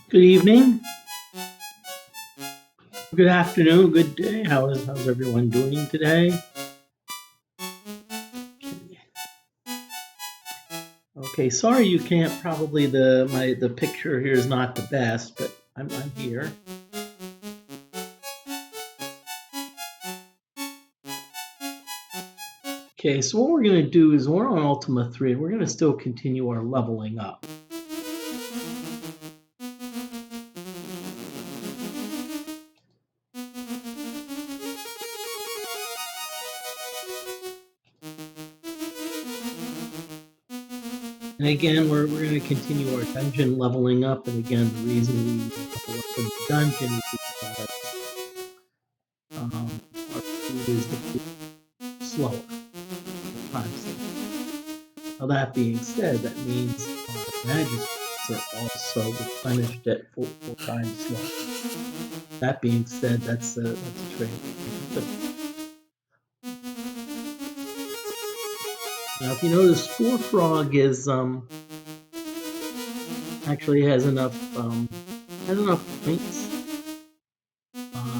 Good evening, good afternoon, good day. How's everyone doing today? Okay, sorry you can't probably the picture here is not the best, but I'm here. Okay, so what we're gonna do is we're on Ultima 3 and we're gonna still continue our leveling up. And again, we're going to continue our dungeon leveling up. And again, the reason we level up in the dungeon is because our food is slower. Now, that being said, that means our magic are also replenished at four times slower. That being said, that's a trade. Now, if you notice, Spore Frog is actually has enough points.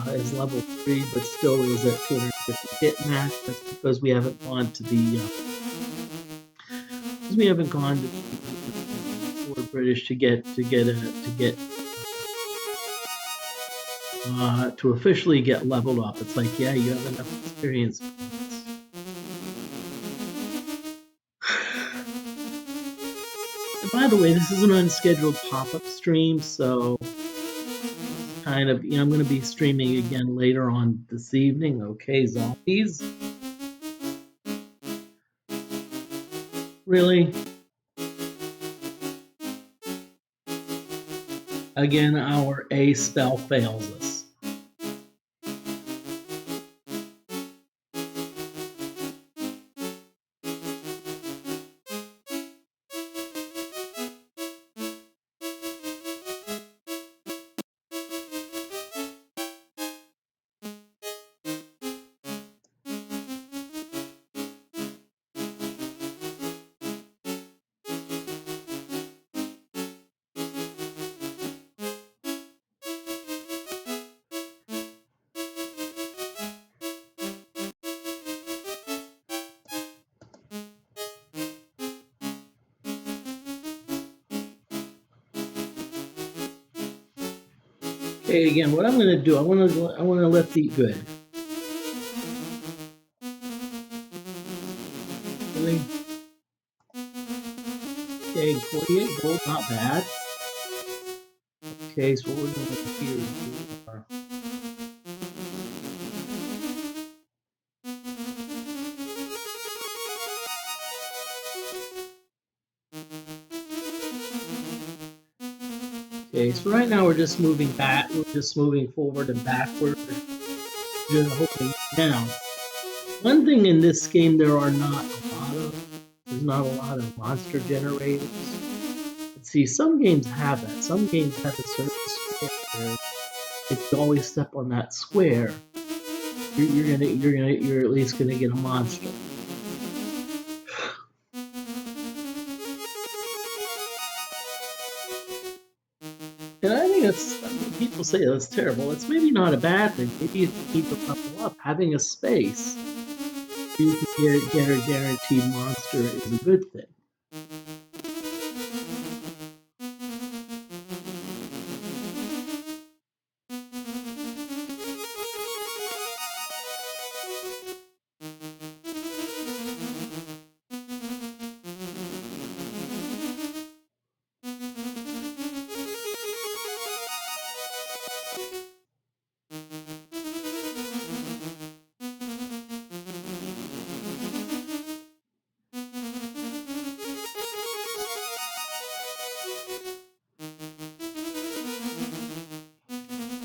Is level 3, but still is at 250 hit max. That's because we haven't gone to the Fort British to officially get leveled up. It's like, yeah, you have enough experience points. And by the way, this is an unscheduled pop-up stream, so kind of, I'm going to be streaming again later on this evening. Okay, zombies. Really? Again, our A spell fails us. Okay, again, what I'm going to do, I want to let the good. Really? Okay, 48 gold, not bad. Okay, so what we're going to do here is okay, so right now we're just moving back. We're just moving forward and backward. Just hoping. Now, one thing in this game, there's not a lot of monster generators. Let's see, some games have that. Some games have a certain square. If you always step on that square, you're at least gonna get a monster. And I think people say that's terrible. It's maybe not a bad thing. Maybe if you keep a couple up, having a space you can get a guaranteed monster is a good thing.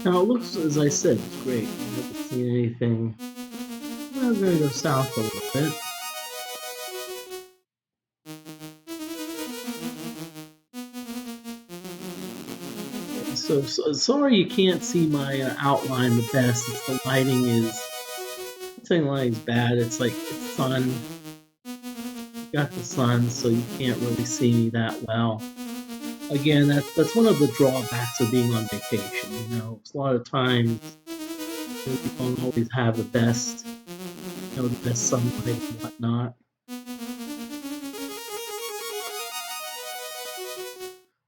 Now it looks, as I said, it's great. I haven't seen anything. I'm going to go south a little bit. So sorry you can't see my outline the best. It's the lighting is, lighting's bad. It's like it's sun. Got the sun, so you can't really see me that well. again, that's one of the drawbacks of being on vacation. You know, it's a lot of times you don't always have the best, the best sunlight and whatnot.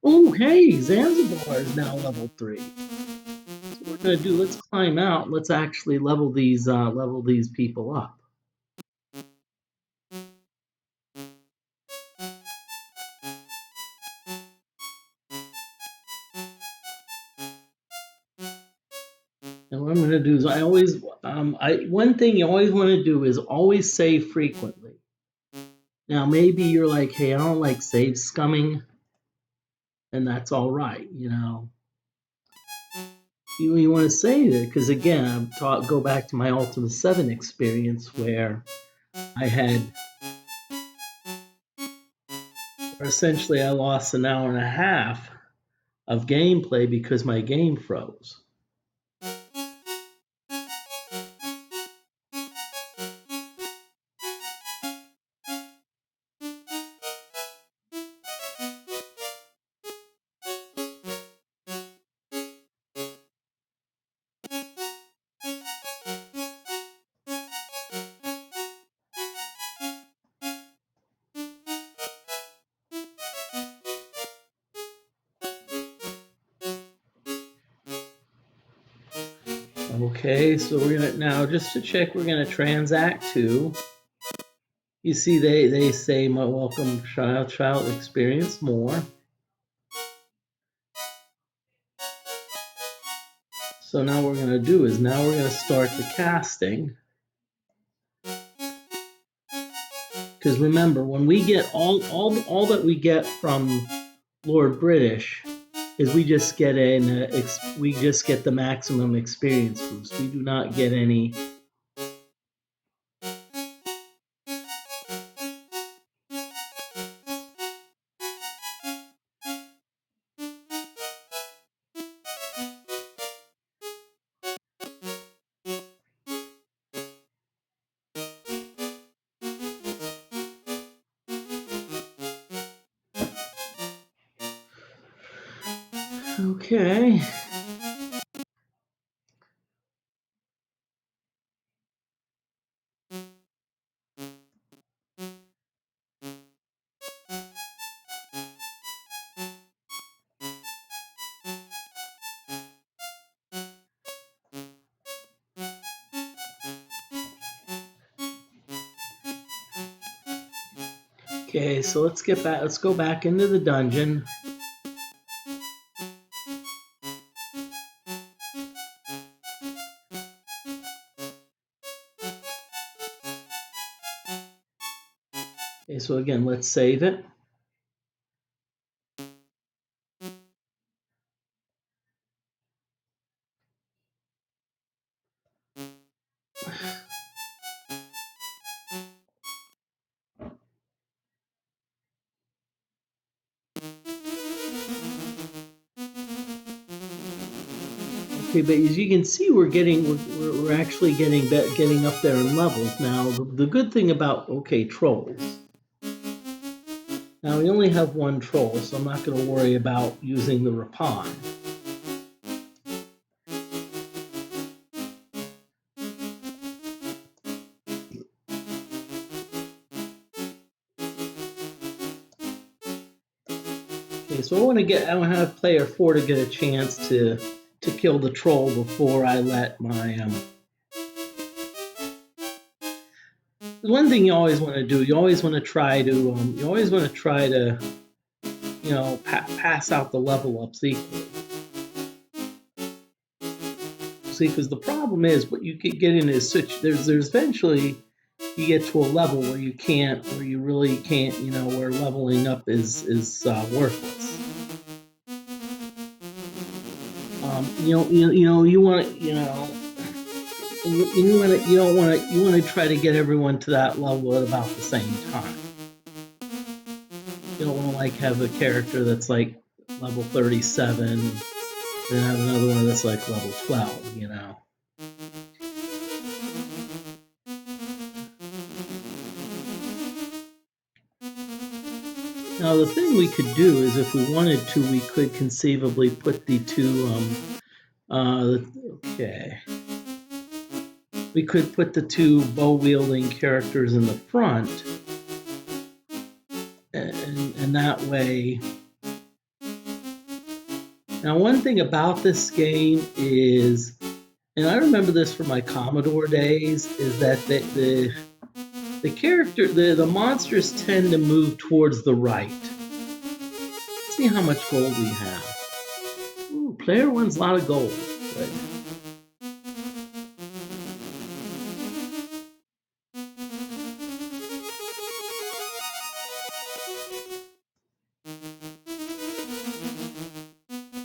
Oh, hey, Zanzibar is now level 3. So what we're gonna do? Let's climb out. Let's actually level these people up. And what I'm going to do is one thing you always want to do is always save frequently. Now, maybe you're like, hey, I don't like save scumming, and that's all right, you know. You want to save it because, again, go back to my Ultima 7 experience where I had, essentially, I lost an hour and a half of gameplay because my game froze. Okay, so we're gonna now just to check, we're gonna transact to. You see, they say my welcome child experience more. So now what we're gonna do is now we're gonna start the casting. Because remember, when we get all that we get from Lord British is we just get the maximum experience boost. We do not get any. Okay. Okay, so let's get back. Let's go back into the dungeon. Okay, so again, let's save it. Okay, but as you can see, we're actually getting up there in levels now. The good thing about trolls. Now we only have one troll, so I'm not going to worry about using the Rapon. Okay, so I want to have player 4 to get a chance to kill the troll before I let my one thing you always want to do, you always want to try to pass out the level ups equally. See, because the problem is what you could get in is there's eventually you get to a level where you really can't, where leveling up is worthless. You want to try to get everyone to that level at about the same time. You don't want to have a character that's like level 37 and have another one that's like level 12, Now the thing we could do is, if we wanted to, we could conceivably put the two. Okay. We could put the two bow-wielding characters in the front, and that way. Now, one thing about this game is, and I remember this from my Commodore days, is that the monsters tend to move towards the right. Let's see how much gold we have. Ooh, player one's a lot of gold. Good.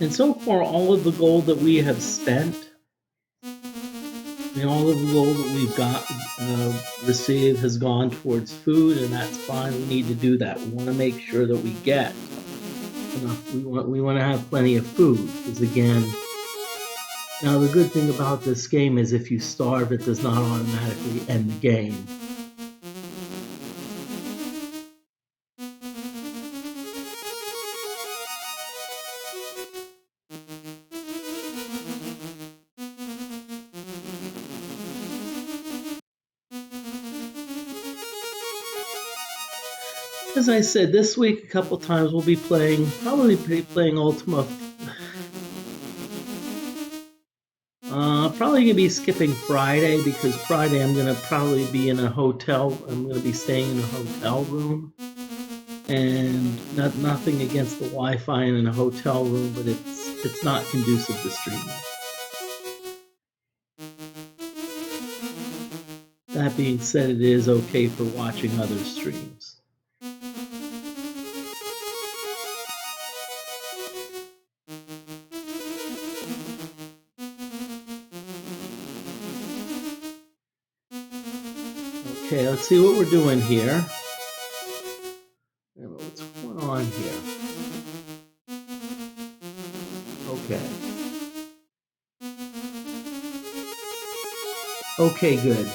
And so far, all of the gold that we have spent, and all of the gold that we've got received, has gone towards food, and that's fine. We need to do that. We want to make sure that we get enough. We want to have plenty of food, because again, now the good thing about this game is if you starve, it does not automatically end the game. As I said, this week a couple times we'll be probably playing Ultima. Probably gonna be skipping Friday, because Friday I'm gonna probably be in a hotel. I'm gonna be staying in a hotel room, and nothing against the Wi-Fi in a hotel room, but it's not conducive to streaming. That being said, it is okay for watching other streams. Okay, let's see what we're doing here. I don't know what's going on here. Okay. Okay, good.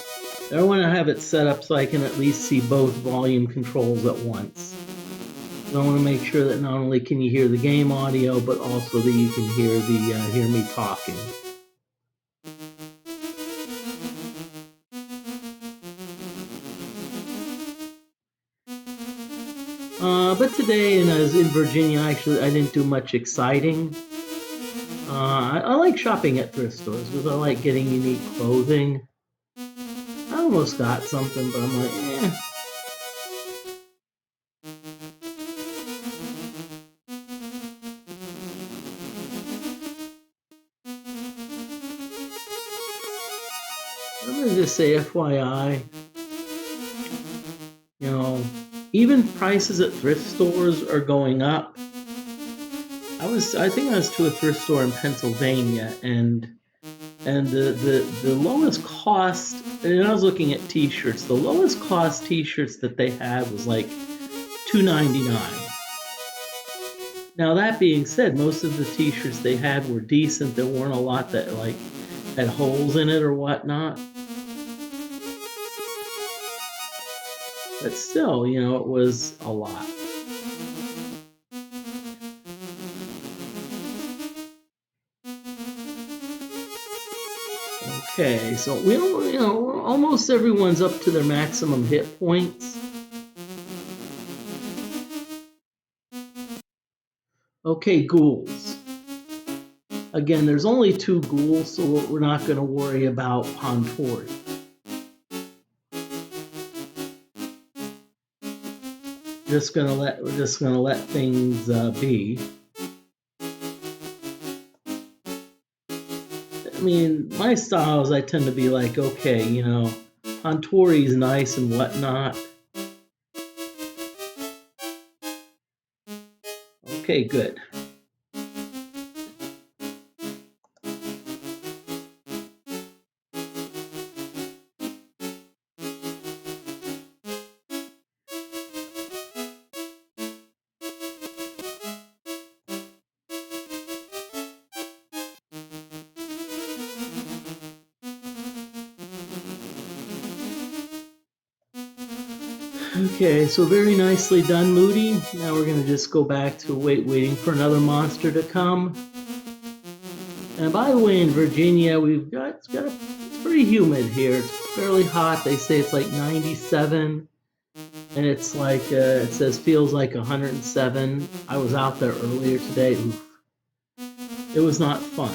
I want to have it set up so I can at least see both volume controls at once. I want to make sure that not only can you hear the game audio, but also that you can hear me talking. But today, and as in Virginia, actually, I didn't do much exciting. I like shopping at thrift stores because I like getting unique clothing. I almost got something, but I'm like, eh. I'm gonna just say FYI, you know, even prices at thrift stores are going up. I think I was to a thrift store in Pennsylvania, and the lowest cost, and I was looking at t-shirts, the lowest cost t-shirts that they had was like $2.99. Now that being said, most of the t-shirts they had were decent. There weren't a lot that like had holes in it or whatnot. But still, you know, it was a lot. Okay, so we don't, you know, almost everyone's up to their maximum hit points. Okay, ghouls. Again, there's only 2 ghouls, so we're not going to worry about Pontori. We're just gonna let things be. I mean, my styles, I tend to be like, okay, you know, Pontori's nice and whatnot. Okay, good. Okay, so very nicely done, Moody. Now we're gonna just go back to waiting for another monster to come. And by the way, in Virginia, it's pretty humid here. It's fairly hot. They say it's like 97, and it's like it says feels like 107. I was out there earlier today. Oof. It was not fun.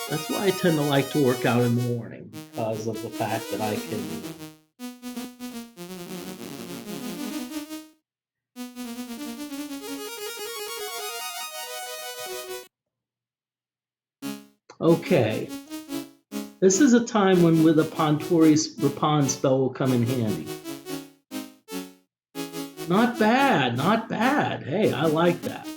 That's why I tend to like to work out in the morning because of the fact that I can. Okay, this is a time when with a Pontori's Rapon spell will come in handy. Not bad, not bad. Hey, I like that.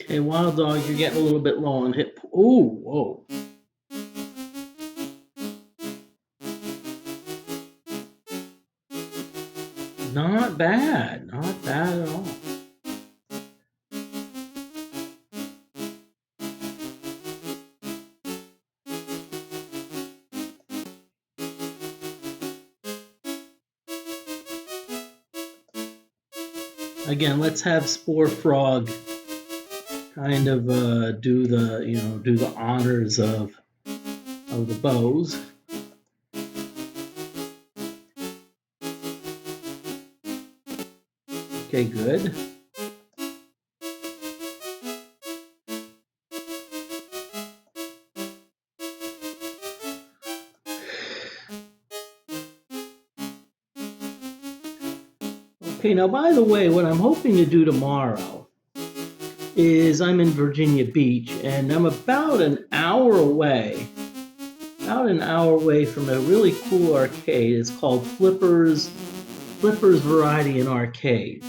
Okay, Wild Dog, you're getting a little bit low on hit. Ooh, whoa. Not bad, not bad at all. Again, let's have Spore Frog kind of do the honors of the bows. Okay, good. Okay, now by the way, what I'm hoping to do tomorrow is I'm in Virginia Beach and I'm about an hour away from a really cool arcade. It's called Flippers Variety and Arcade.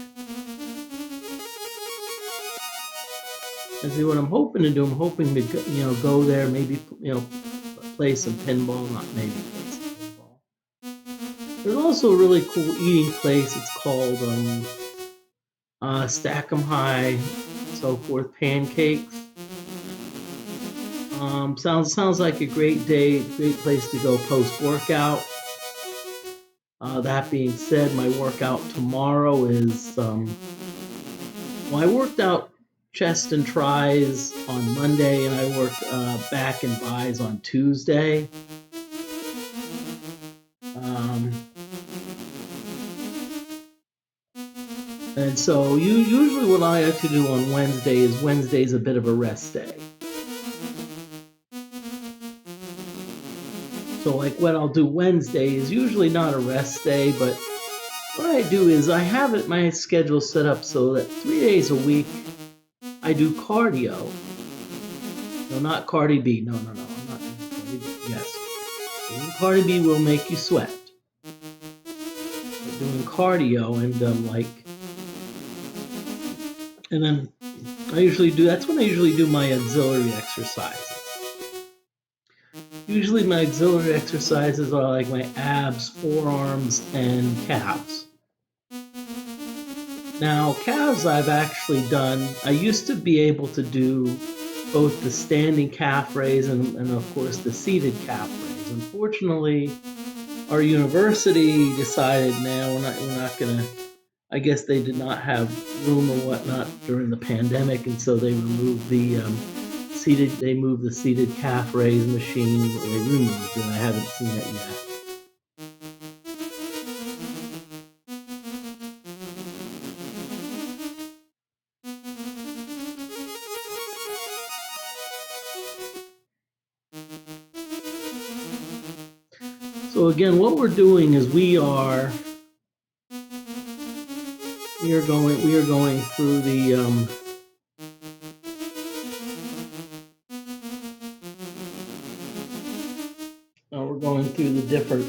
And see what I'm hoping to do. I'm hoping to go there, maybe play some pinball, not maybe play some pinball. There's also a really cool eating place. It's called Stack 'em High, so forth, pancakes. Sounds like a great place to go post workout. That being said, my workout tomorrow is I worked out chest and tries on Monday, and I worked back and buys on Tuesday. And so usually what I like to do on Wednesday's a bit of a rest day. So like what I'll do Wednesday is usually not a rest day, but what I do is I have my schedule set up so that 3 days a week I do cardio. No, not Cardi B. No, I'm not doing Cardi B. Yes. Doing Cardi B will make you sweat. But doing cardio and and then that's when I usually do my auxiliary exercises. Usually my auxiliary exercises are like my abs, forearms, and calves. Now, calves I've actually done. I used to be able to do both the standing calf raise and of course the seated calf raise. Unfortunately, our university decided we're not gonna. I guess they did not have room or whatnot during the pandemic, and so they removed the seated calf raise machine. They removed it. I haven't seen it yet. So again, what we're doing is we are going through the we're going through the different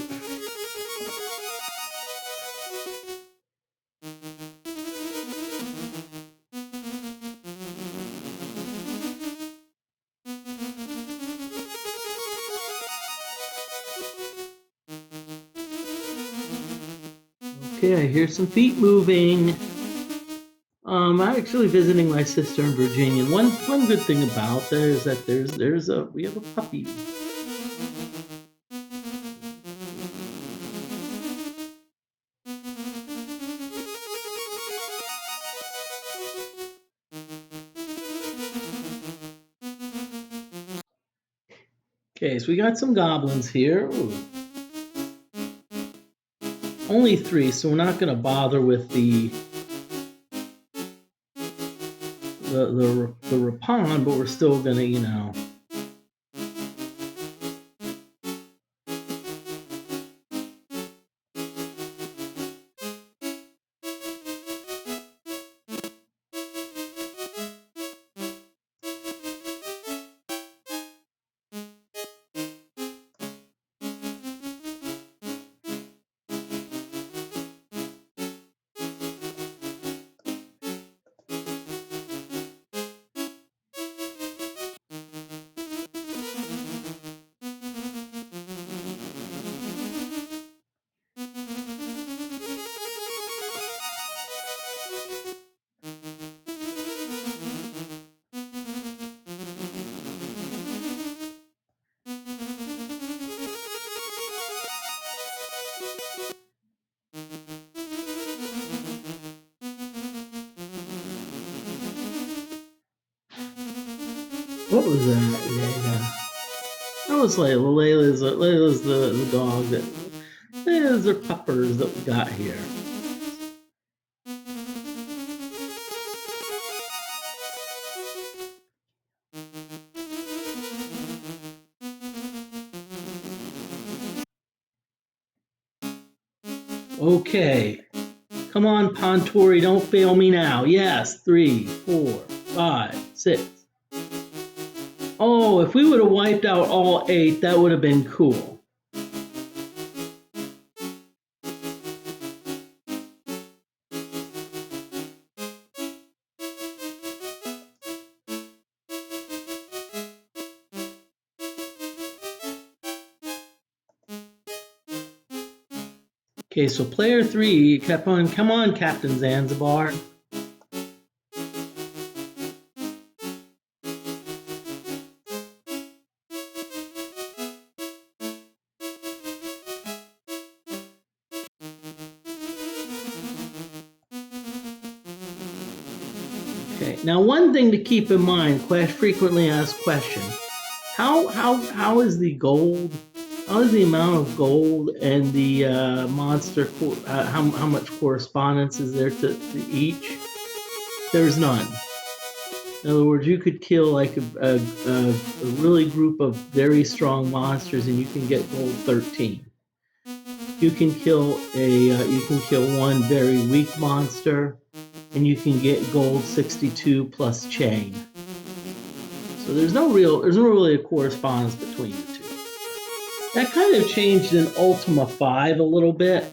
Okay, I hear some feet moving. I'm actually visiting my sister in Virginia. One good thing about there is that we have a puppy. Okay, so we got some goblins here. Ooh. Only 3, so we're not going to bother with the Rapon, but we're still going to, you know. What was that? Layla? That was Layla. Layla's the dog that. These are puppers that we got here. Okay. Come on, Pontori, don't fail me now. Yes, 3, 4, 5, 6. Oh, if we would have wiped out all 8, that would have been cool. Okay, so player 3 kept on, come on, Captain Zanzibar. Okay, now one thing to keep in mind, frequently asked question, how is the gold, how is the amount of gold and the monster, how much correspondence is there to each? There's none. In other words, you could kill like a really group of very strong monsters and you can get gold 13. You can kill one very weak monster and you can get gold 62 plus chain. So there's no really a correspondence between the two. That kind of changed in Ultima 5 a little bit.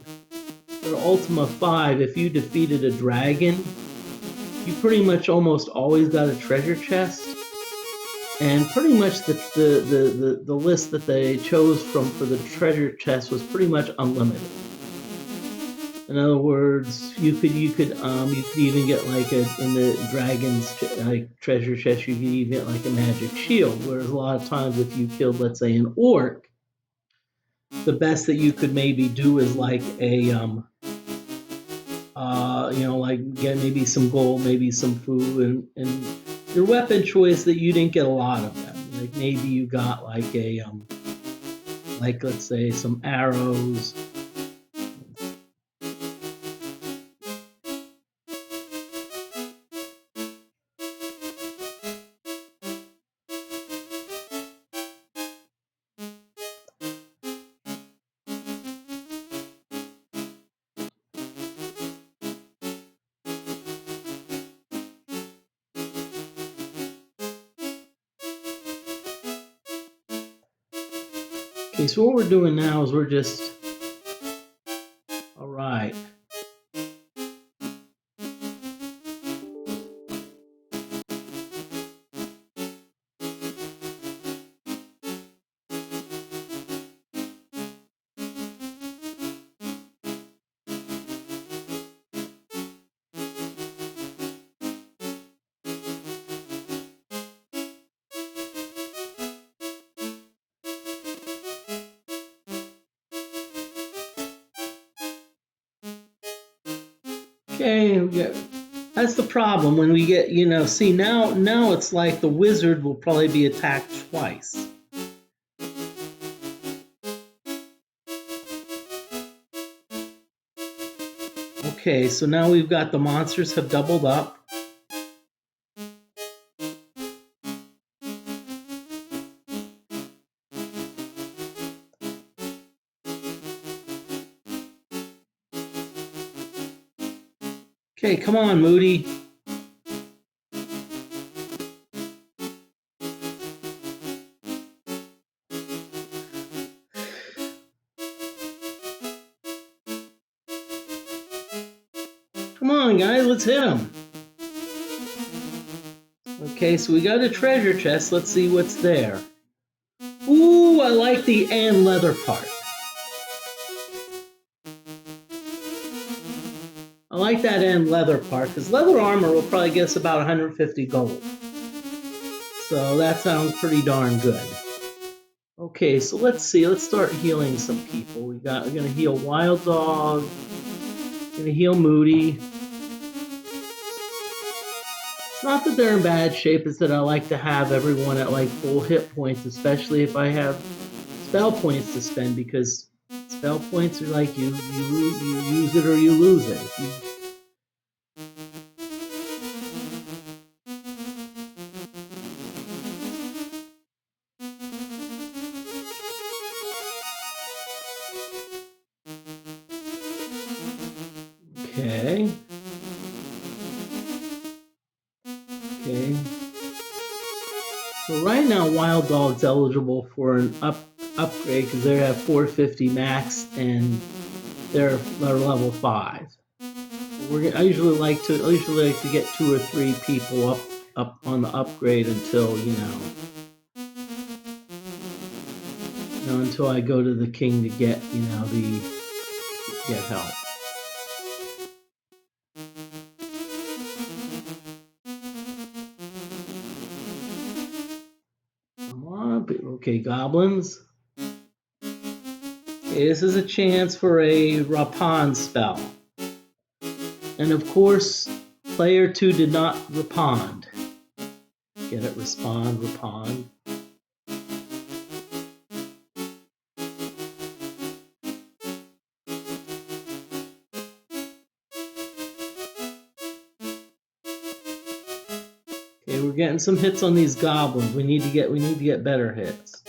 In Ultima 5, if you defeated a dragon, you pretty much almost always got a treasure chest, and pretty much the list that they chose from for the treasure chest was pretty much unlimited. In other words, you could even get like in the dragon's treasure chest, you could even get like a magic shield. Whereas a lot of times, if you killed, let's say, an orc, the best that you could maybe do is like a like get maybe some gold, maybe some food, and your weapon choice that you didn't get a lot of them. Like maybe you got like a like let's say some arrows. Okay, so what we're doing now is we're just... Alright. Okay, that's the problem when we get, you know, see now it's like the wizard will probably be attacked twice. Okay, so now we've got the monsters have doubled up. Okay, come on, Moody. Come on, guys, let's hit them. Okay, so we got a treasure chest. Let's see what's there. Ooh, I like the and leather part. I like that and leather part, because leather armor will probably get us about 150 gold. So that sounds pretty darn good. Okay, so let's see. Let's start healing some people. We're gonna heal Wild Dog. We're gonna heal Moody. It's not that they're in bad shape, it's that I like to have everyone at like full hit points, especially if I have spell points to spend, because spell points are like you use it or you lose it. Okay. Okay. So right now, Wild Dog's eligible for an upgrade because they have 450 max and they're level 5. I usually like to get 2 or 3 people up on the upgrade until until I go to the king to get get help. Come on, okay, goblins. Okay, this is a chance for a Rapon spell. And of course, player 2 did not respond. Get it? Respond, Rapon. Okay, we're getting some hits on these goblins. We need to get better hits.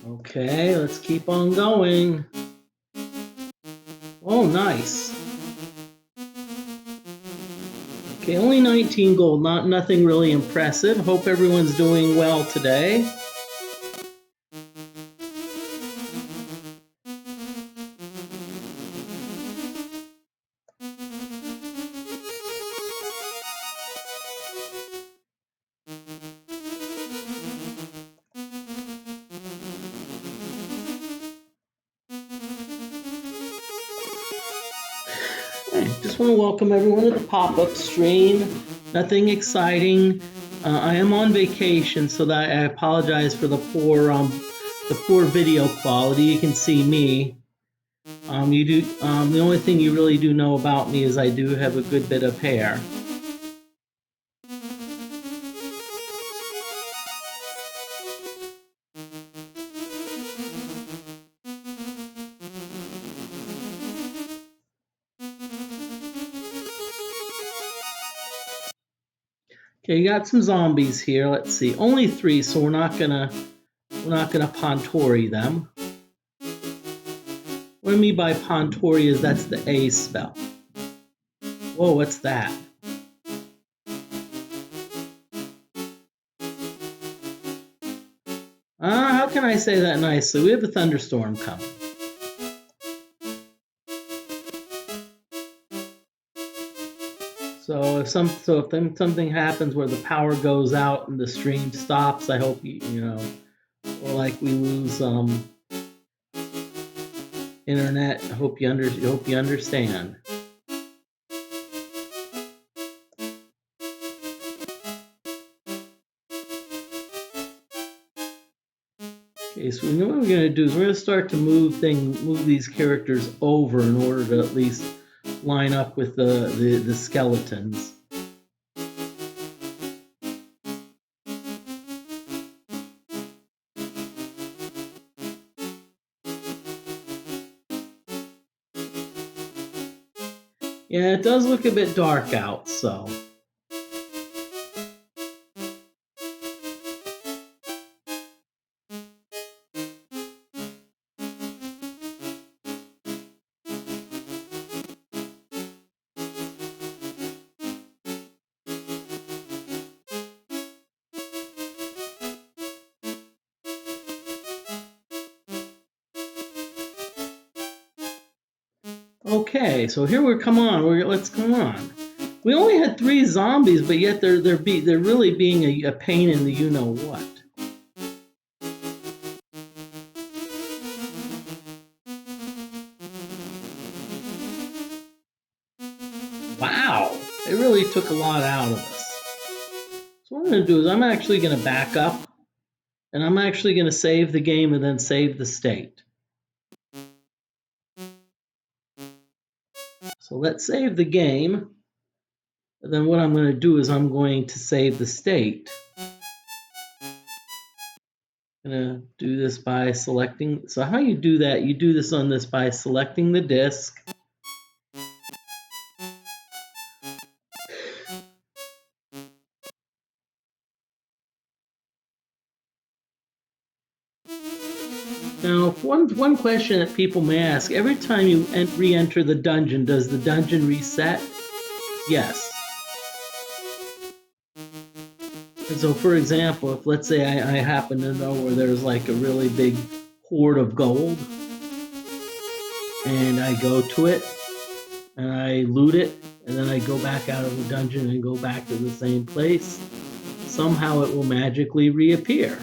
Okay, let's keep on going. Oh, nice. Okay, only 19 gold, nothing really impressive. Hope everyone's doing well today. Just want to welcome everyone to the pop-up stream. Nothing exciting. I am on vacation, so that I apologize for the poor video quality. You can see me. The only thing you really do know about me is I do have a good bit of hair. Okay, you got some zombies here. Let's see, only 3, so we're not gonna Pontori them. What I mean by Pontori is that's the A spell. Whoa, what's that? How can I say that nicely? We have a thunderstorm coming. So if something happens where the power goes out and the stream stops, I hope you know, or like we lose internet. I hope you understand. Okay, so we know what we're going to do is we're going to start to move these characters over in order to at least line up with the skeletons. Yeah, it does look a bit dark out, so. Okay, so here come on. Let's come on. We only had 3 zombies, but yet they're really being a pain in the you know what. Wow, it really took a lot out of us. So what I'm going to do is I'm actually going to back up, and I'm actually going to save the game and then save the state. So let's save the game. And then what I'm going to do is I'm going to save the state. I'm going to do this by selecting. So how you do that, you do this on this by selecting the disk. Now, one question that people may ask, every time you re-enter the dungeon, does the dungeon reset? Yes. And so, for example, if let's say I happen to know where there's like a really big hoard of gold, and I go to it, and I loot it, and then I go back out of the dungeon and go back to the same place, somehow it will magically reappear.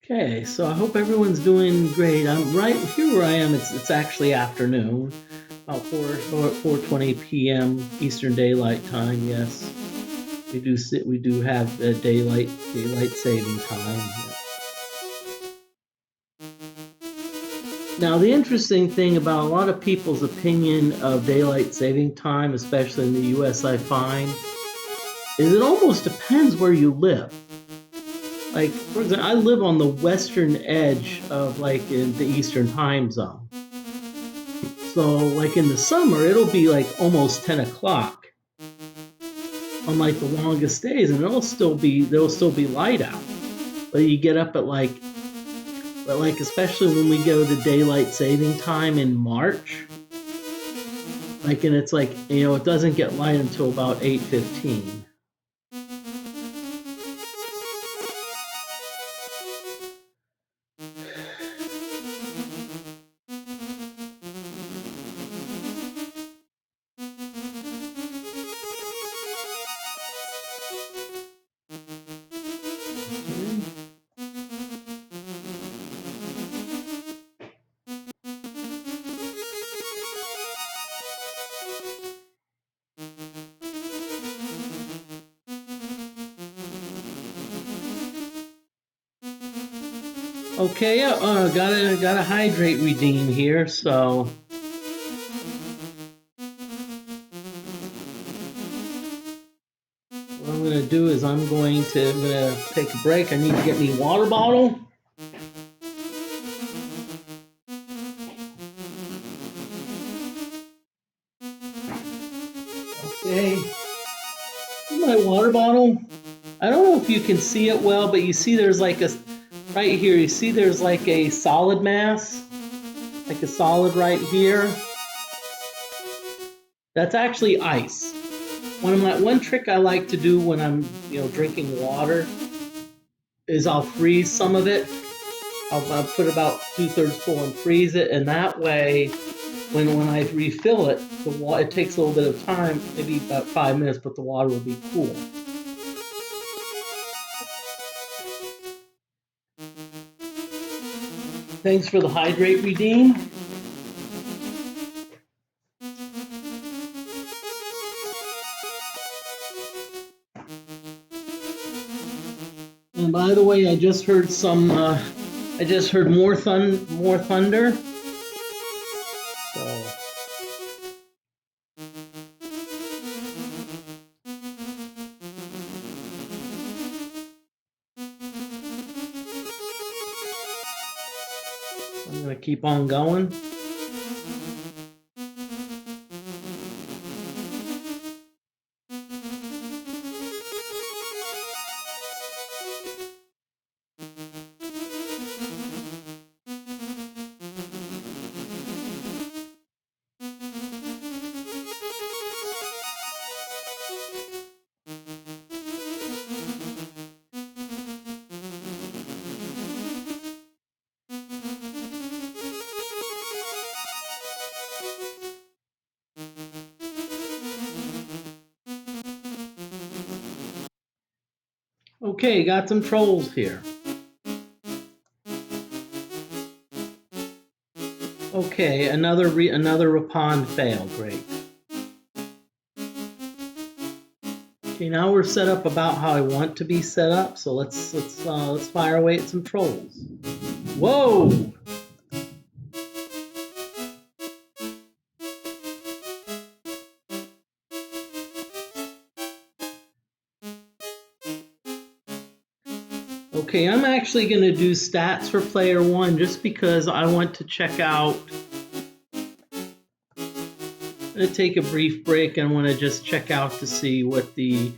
Okay, so I hope everyone's doing great. I'm right here where I am. It's actually afternoon, about 4:20 p.m. Eastern Daylight Time. Yes, we do have daylight saving time. Now, the interesting thing about a lot of people's opinion of daylight saving time, especially in the U.S., I find, is it almost depends where you live. Like, for example, I live on the western edge of, like, in the Eastern time zone. So, like, in the summer, it'll be, like, almost 10 o'clock on, like, the longest days, and there'll still be light out. But you get up at, like, especially when we go to daylight saving time in March, Like, and it's like, you know, it doesn't get light until about 8:15. Okay, gotta hydrate redeem here. So what I'm gonna do is I'm gonna take a break. I need to get me a water bottle. Okay, my water bottle. I don't know if you can see it well, but you see there's like a right here. You see there's like a solid mass, like a solid right here. That's actually ice. One trick I like to do when I'm drinking water is I'll freeze some of it. I'll put about 2/3 full and freeze it, and that way, when I refill it, it takes a little bit of time, maybe about 5 minutes, but the water will be cool. Thanks for the hydrate redeem. And by the way, I just heard more thunder. So I'm gonna keep on going. Okay, got some trolls here. Okay, another pond fail. Great. Okay, now we're set up about how I want to be set up. So let's fire away at some trolls. Whoa! Okay, I'm actually going to do stats for player one just because I want to check out. I'm going to take a brief break and I want to just check out to see what the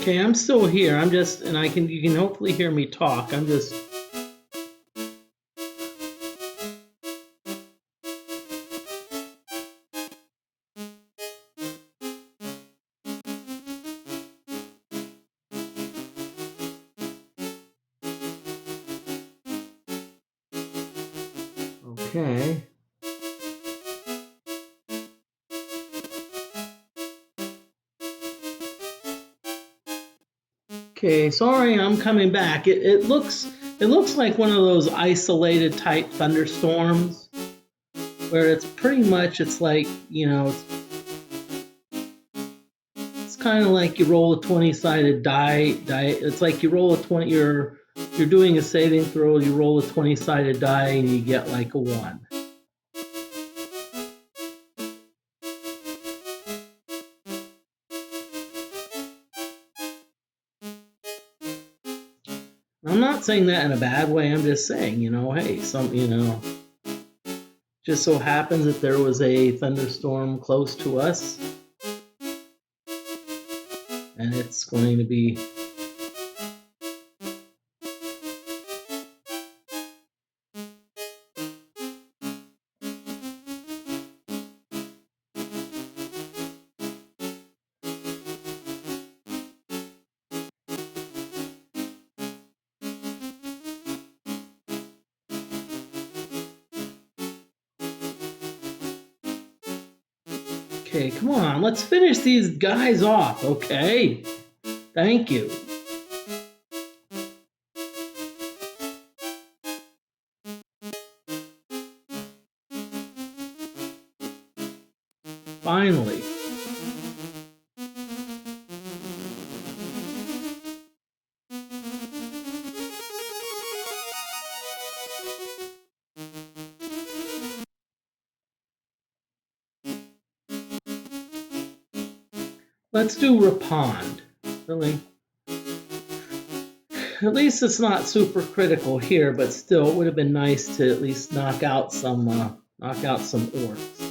Okay, I'm still here. I'm just, and you can hopefully hear me talk. I'm just. Okay. Okay, sorry, I'm coming back. It looks like one of those isolated type thunderstorms where it's pretty much it's like, it's kind of like you roll a 20-sided die. It's like you roll a 20 you're doing a saving throw, you roll a 20-sided die and you get like a 1. I'm not saying that in a bad way. I'm just saying, hey, just so happens that there was a thunderstorm close to us, and it's going to be. Okay, come on, let's finish these guys off, okay? Thank you. Finally. Let's do Rapond. Really? At least it's not super critical here, but still, it would have been nice to at least knock out some orcs.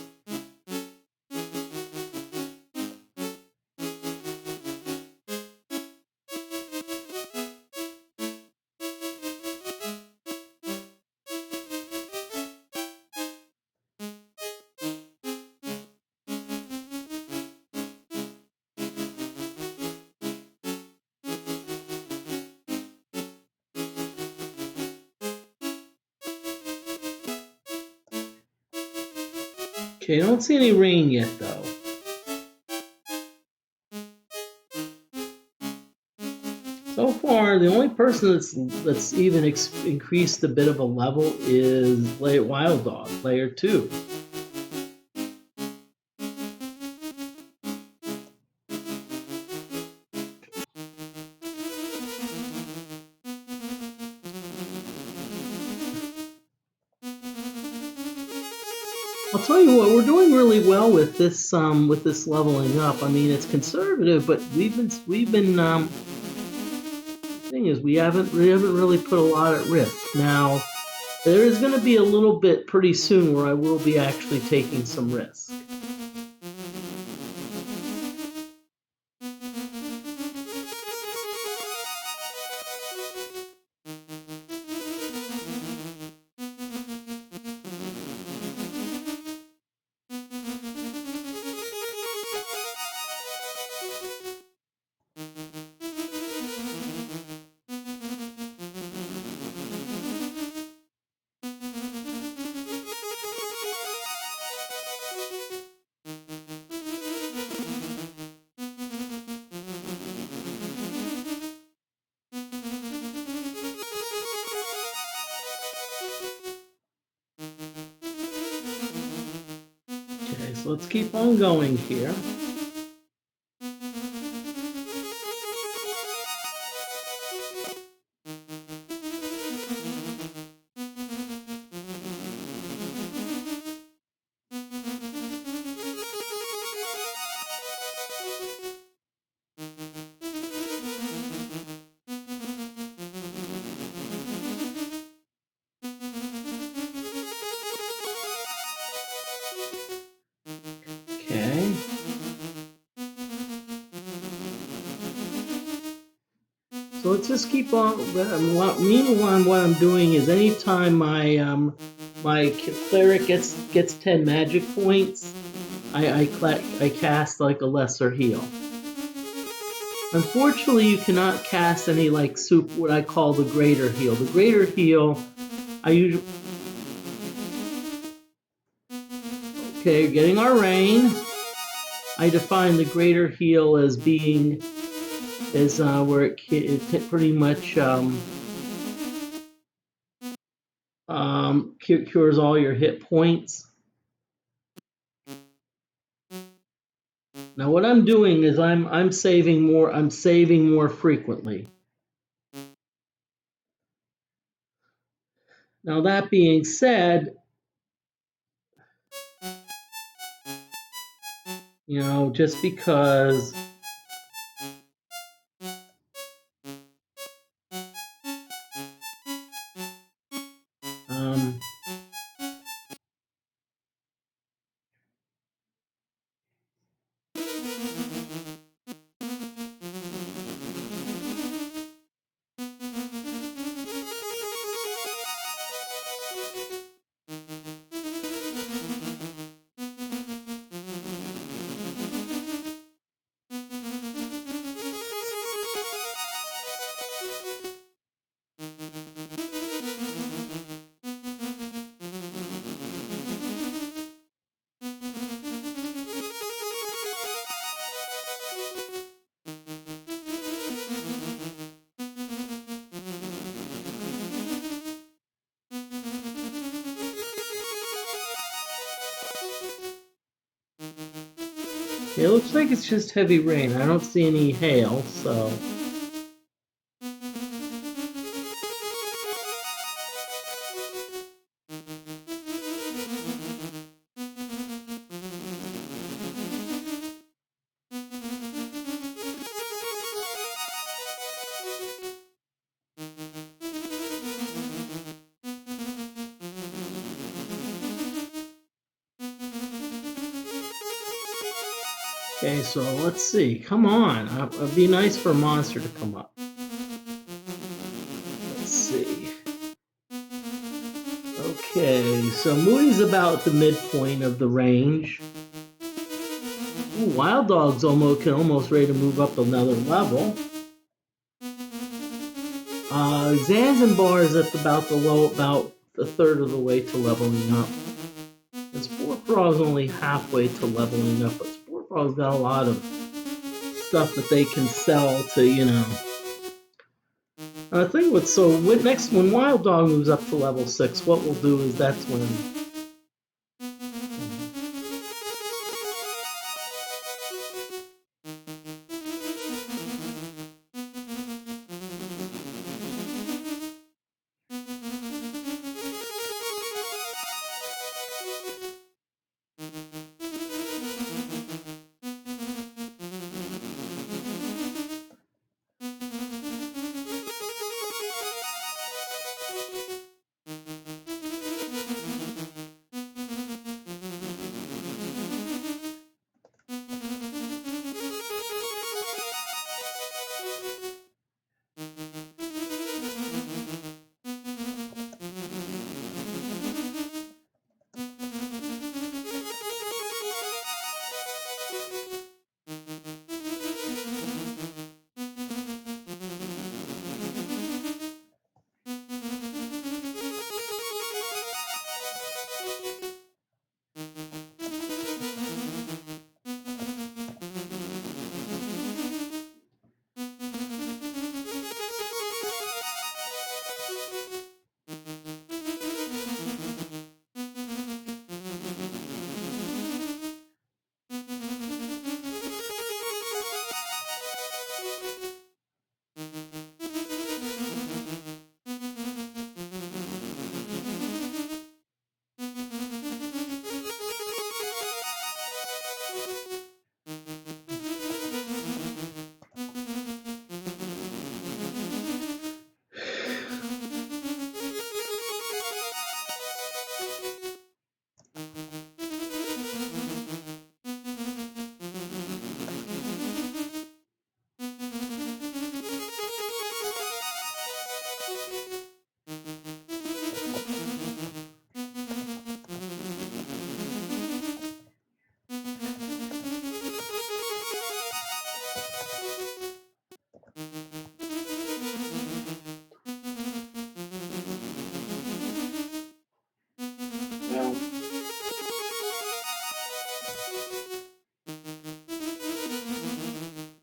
Okay, I don't see any rain yet, though. So far, the only person that's even increased a bit of a level is Wild Dog, player 2. I'll tell you what, we're doing really well with this leveling up. I mean, it's conservative, but we've been the thing is we haven't really put a lot at risk. Now, there is going to be a little bit pretty soon where I will be actually taking some risk. Okay, so let's keep on going here. Okay. So let's just keep on. Meanwhile, what I'm doing is anytime my cleric gets 10 magic points, I cast like a lesser heal. Unfortunately, you cannot cast any like what I call the greater heal. The greater heal, I usually. Okay, getting our rain. I define the greater heal as being where it pretty much cures all your hit points. Now what I'm doing is I'm saving more frequently. Now that being said, just because It looks like it's just heavy rain. I don't see any hail, so... Okay, so let's see. Come on. It'd be nice for a monster to come up. Let's see. Okay, so Moody's about the midpoint of the range. Ooh, Wild Dog's almost ready to move up another level. Zanzibar's at about a third of the way to leveling up. And Spore Frog's only halfway to leveling up, but Spore Frog's got a lot of stuff that they can sell to, you know. I think next when Wild Dog moves up to level 6, what we'll do is that's when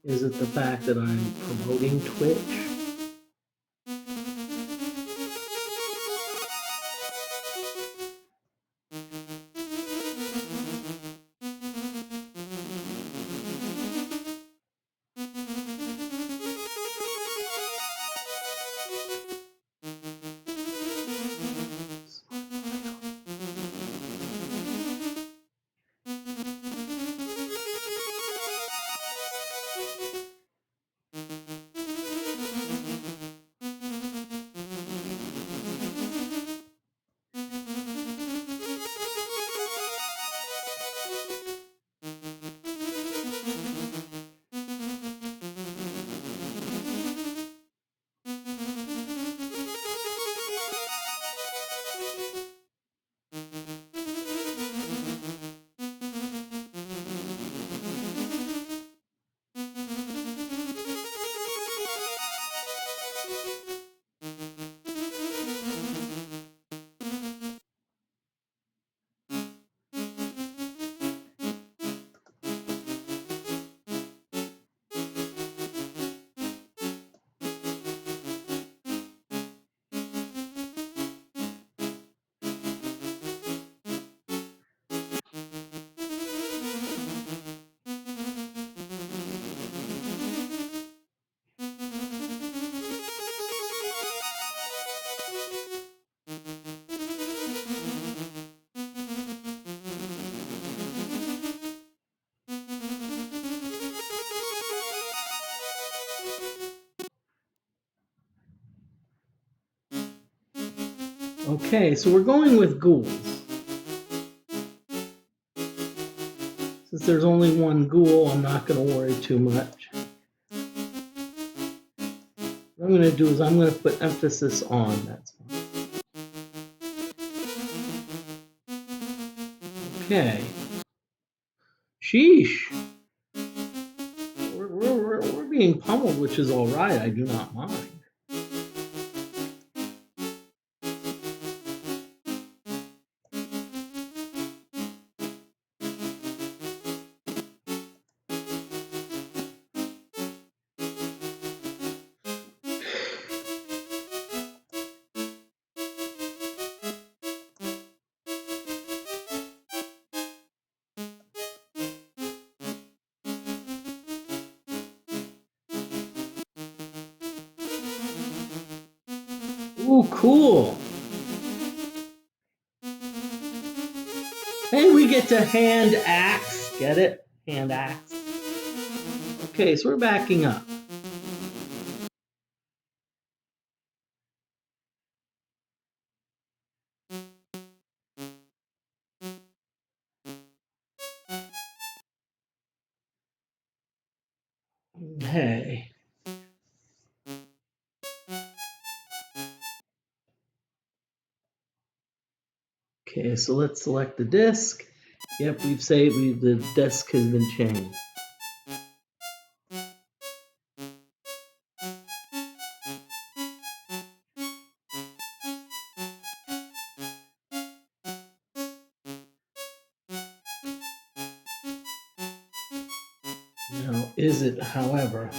is it the fact that I'm promoting Twitch? Okay, so we're going with ghouls. Since there's only one ghoul, I'm not going to worry too much. What I'm going to do is I'm going to put emphasis on. That's fine. Okay. Sheesh. We're being pummeled, which is all right. I do not mind. Ooh, cool. Hey, we get to hand axe. Get it? Hand axe. Okay, so we're backing up. Hey. Okay, so let's select the disk. Yep, we've saved, the disk has been changed. Now, is it, however?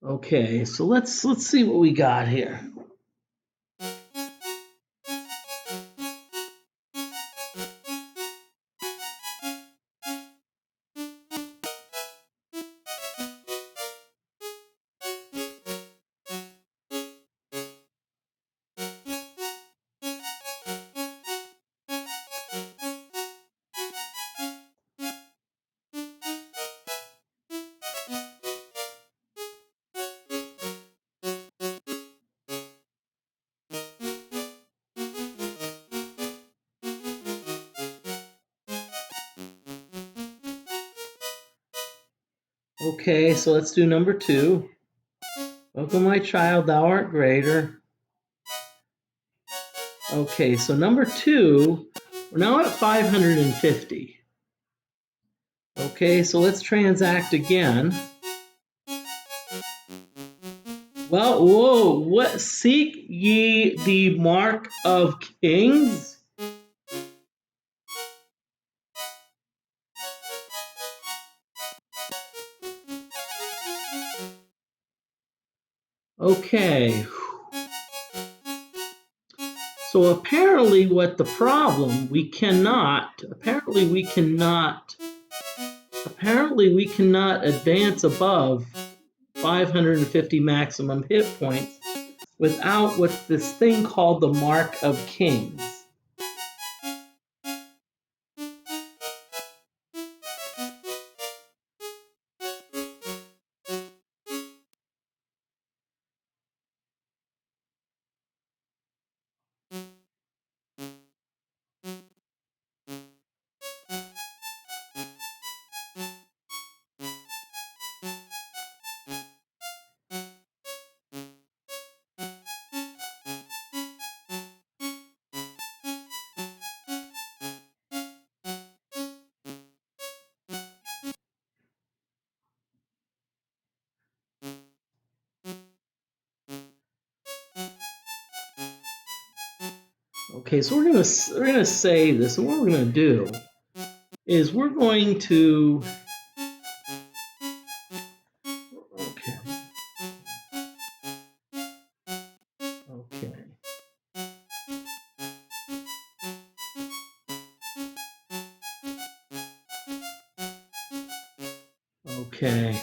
Okay, so let's see what we got here. Okay, so let's do number 2. Welcome, my child, thou art greater. Okay, so number 2, we're now at 550. Okay, so let's transact again. Well, whoa, what? Seek ye the mark of kings? Okay. So apparently what the problem, apparently we cannot advance above 550 maximum hit points without what's this thing called the Mark of Kings. Okay, so we're gonna save this, and what we're gonna do is we're going to okay. Okay. Okay.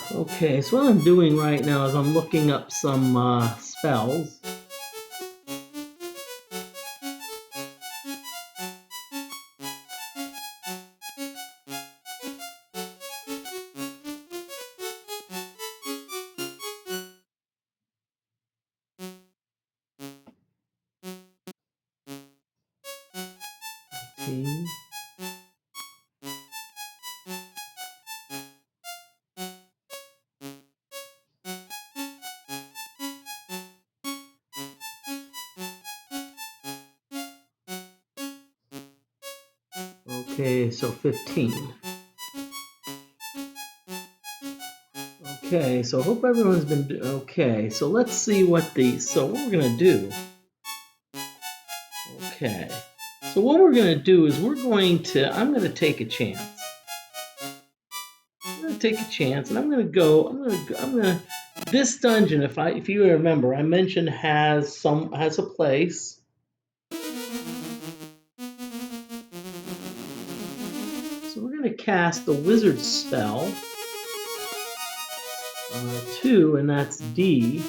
Okay, so what I'm doing right now is I'm looking up some spells. Okay, so 15. Okay, so I hope everyone's been okay. So let's see what what we're gonna do. Okay, so what we're gonna do is I'm gonna take a chance. I'm gonna take a chance, and I'm gonna. This dungeon, if you remember, I mentioned has a place. So we're gonna cast the wizard spell. 2, and that's D.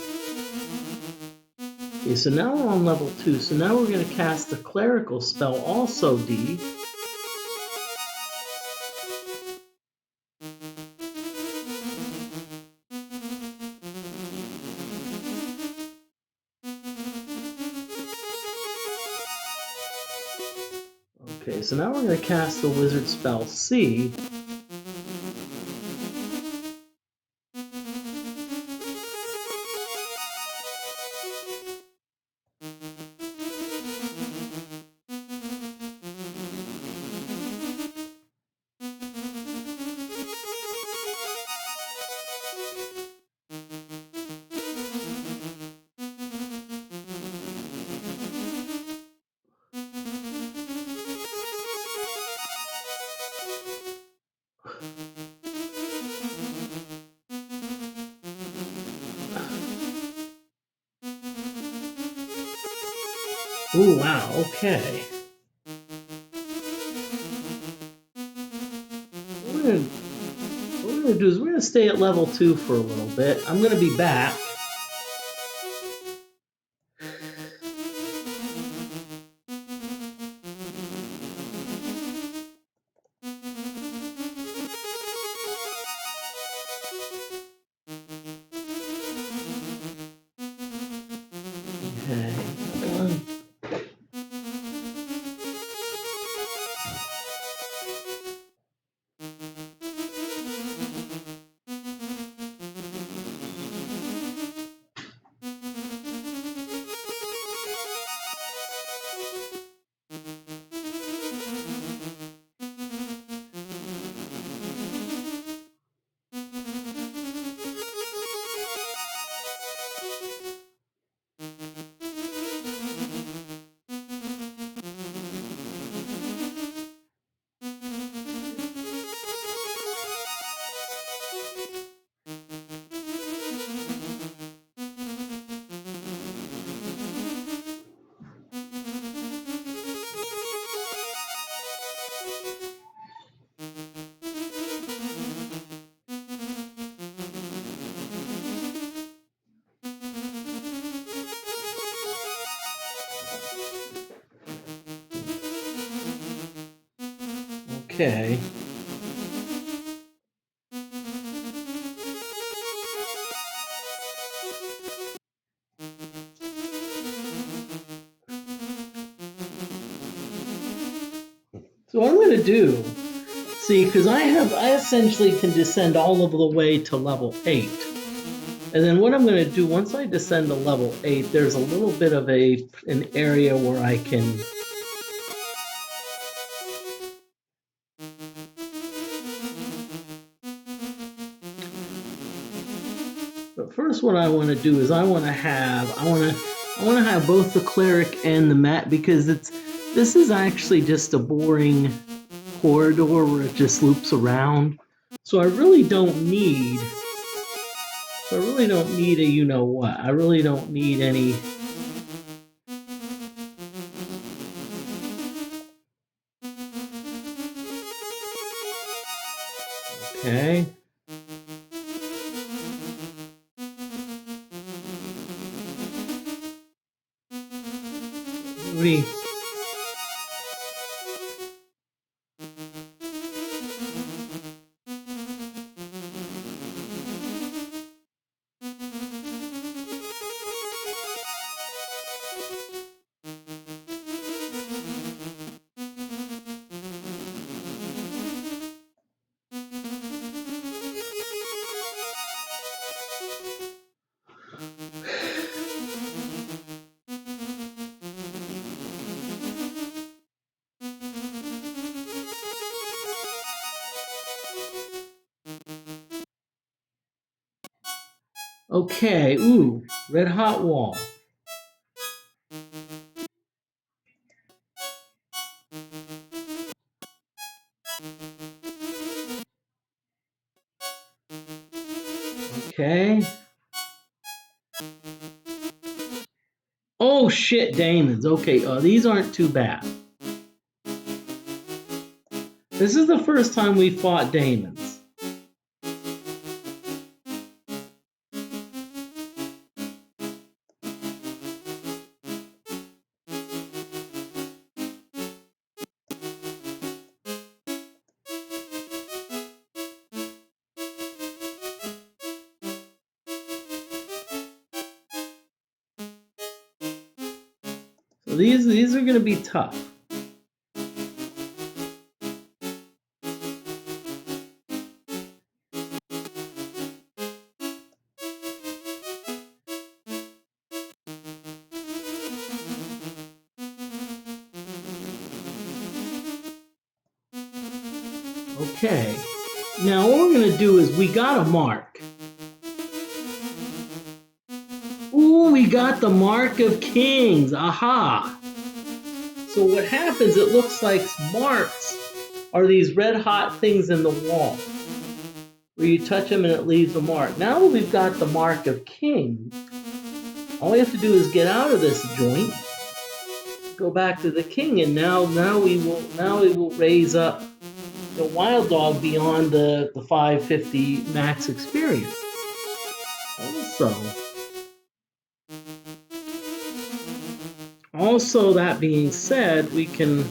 Okay, so now we're on level 2. So now we're going to cast the clerical spell, also D. Okay, so now we're going to cast the wizard spell C. Ooh, wow, okay. What we're going to do is we're going to stay at level 2 for a little bit. I'm going to be back. Okay. Okay. So what I'm going to do, see, because I essentially can descend all of the way to level 8. And then what I'm going to do, once I descend to level 8, there's a little bit of an area where I can... But first what I want to do is I want to have both the cleric and the mat, because this is actually just a boring corridor where it just loops around. So I really don't need a you-know-what. I really don't need any... Okay. We okay. Ooh, red hot wall. Okay. Oh shit, Daemons. Okay, these aren't too bad. This is the first time we fought Daemons. So these are gonna be tough. Okay. Now what we're gonna do is we got a mark. Ooh, we got the mark of kings. Aha. So what happens, it looks like marks are these red hot things in the wall where you touch them and it leaves a mark. Now that we've got the mark of king, all we have to do is get out of this joint, go back to the king, and now we will raise up the wild dog beyond the 550 max experience. Also that being said, we can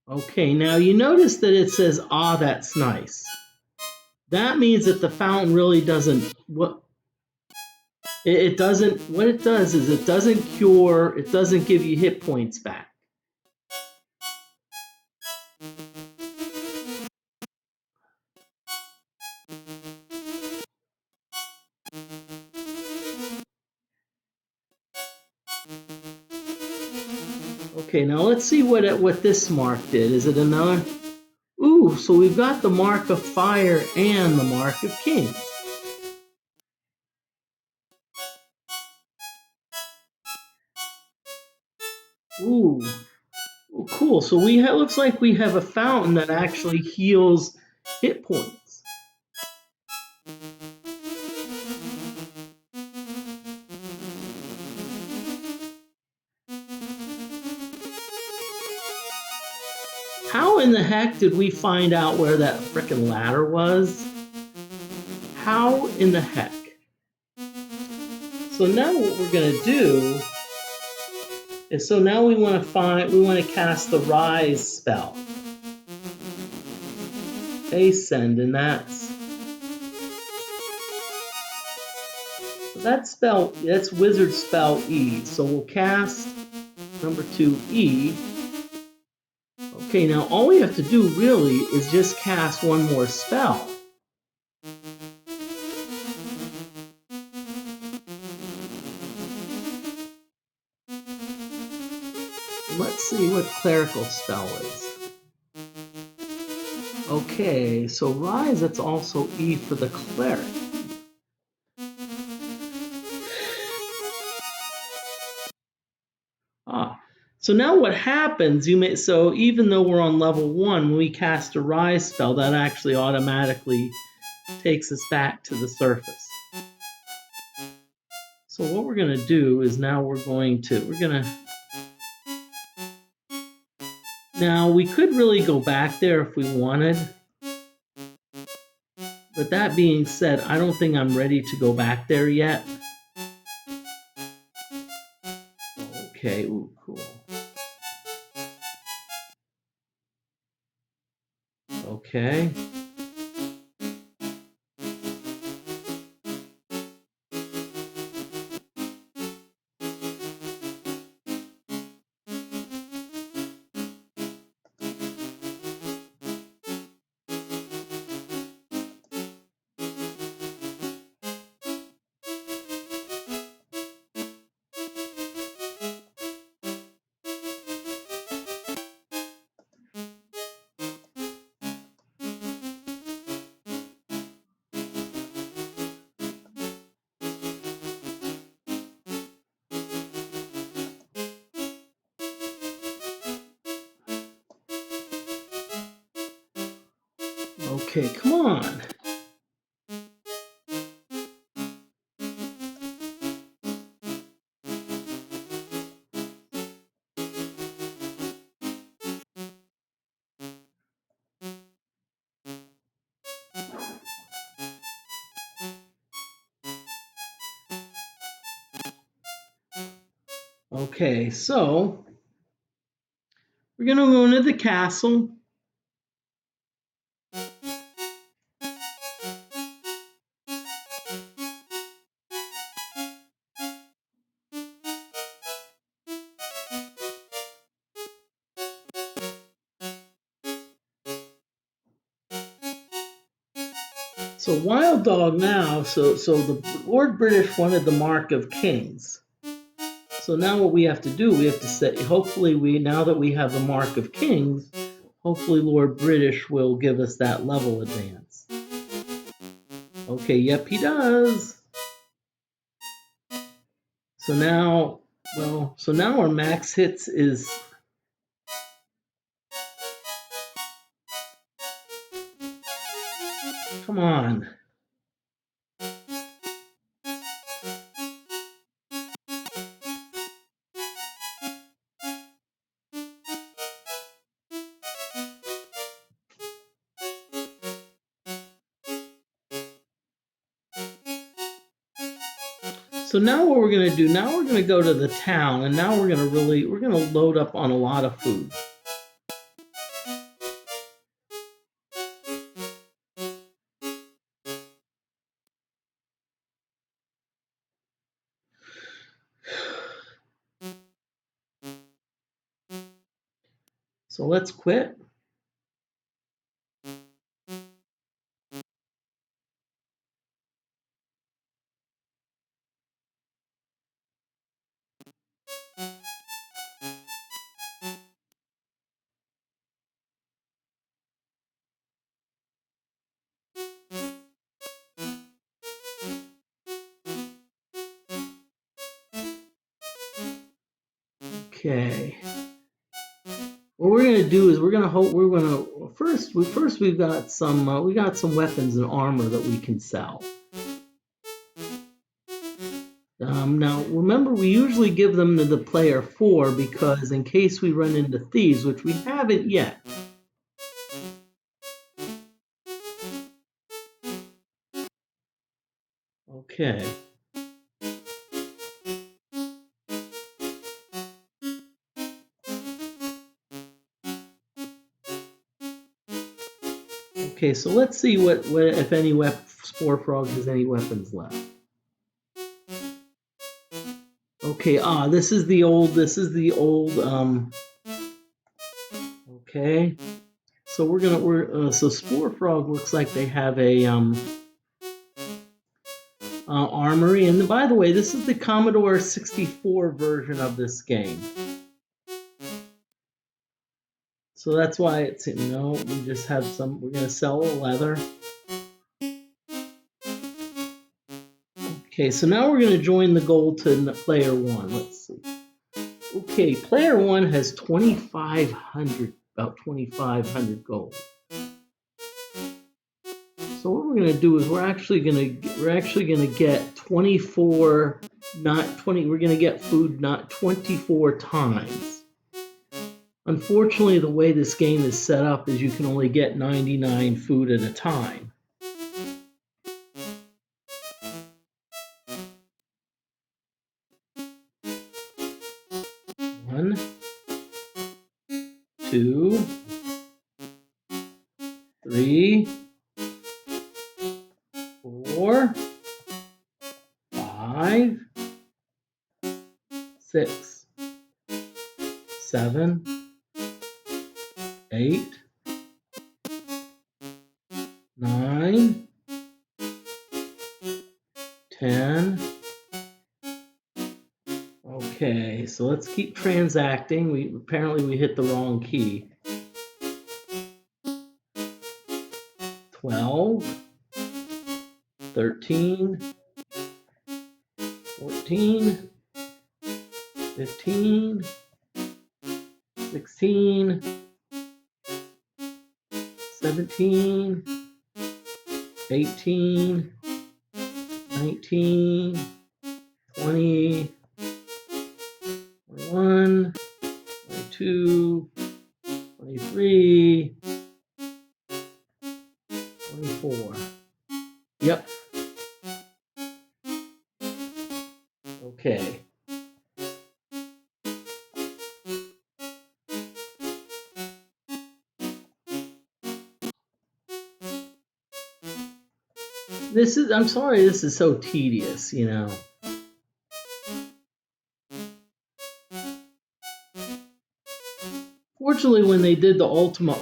okay, now you notice that it says, ah, that's nice. That means that the fountain really doesn't, what it doesn't, what it does is it doesn't cure, it doesn't give you hit points back. Okay, now let's see what this mark did. Is it another? Ooh, so we've got the mark of fire and the mark of kings. Ooh, cool. So looks like we have a fountain that actually heals hit points. How in the heck did we find out where that frickin' ladder was? How in the heck? So now what we're gonna do is, so now we want to cast the rise spell. Ascend, and that's wizard spell E. So we'll cast number 2 E. Okay, now all we have to do really is just cast one more spell. Let's see what clerical spell is. Okay, so rise, that's also E for the cleric. So now what happens, so even though we're on level 1, when we cast a rise spell, that actually automatically takes us back to the surface. So what we're going to do is now now we could really go back there if we wanted, But that being said, I don't think I'm ready to go back there yet. Okay, ooh, cool. Okay. Okay, come on. Okay, so we're gonna go into the castle. So Wild Dog now, so the Lord British wanted the Mark of Kings. So now what we have to do, we have to say, hopefully now that we have the Mark of Kings, hopefully Lord British will give us that level advance. Okay, yep, he does. So now, so now our max hits is... Come on. So now what we're going to do, now we're going to go to the town, and now we're going to load up on a lot of food. So let's quit. Okay. What we're gonna do is first we've got some weapons and armor that we can sell. Now remember, we usually give them to the player 4 because in case we run into thieves, which we haven't yet. Okay. Okay, so let's see what if any Spore Frog has any weapons left. Okay, this is the old okay. So so Spore Frog looks like they have a armory, and by the way, this is the Commodore 64 version of this game. So that's why it's, we just have some, we're going to sell the leather. Okay, so now we're going to join the goal to player 1. Let's see. Okay, player 1 has 2,500, about 2,500 gold. So what we're going to do is we're actually going to get 24, not 20, we're going to get food not 24 times. Unfortunately, the way this game is set up is you can only get 99 food at a time. 2, 3, 4, 5, 6, 7, 8, 9, 10. Okay, so let's keep transacting. Apparently we hit the wrong key. 12, 13, 14, 15, 16, 17, 18, 19, 20, 21, 22, 23, 24. Yep. Okay. I'm sorry, this is so tedious, you know. Fortunately, when they did the Ultima the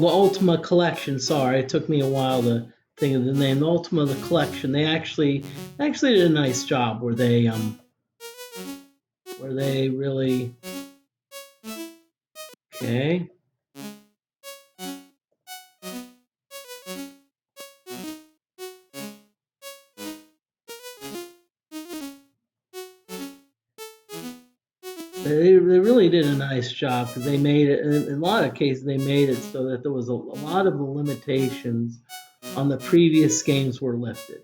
Ultima collection, sorry, it took me a while to think of the name. The Ultima the collection, they actually did a nice job where they really okay. They really did a nice job because they made it, in a lot of cases, they made it so that there was a lot of the limitations on the previous games were lifted.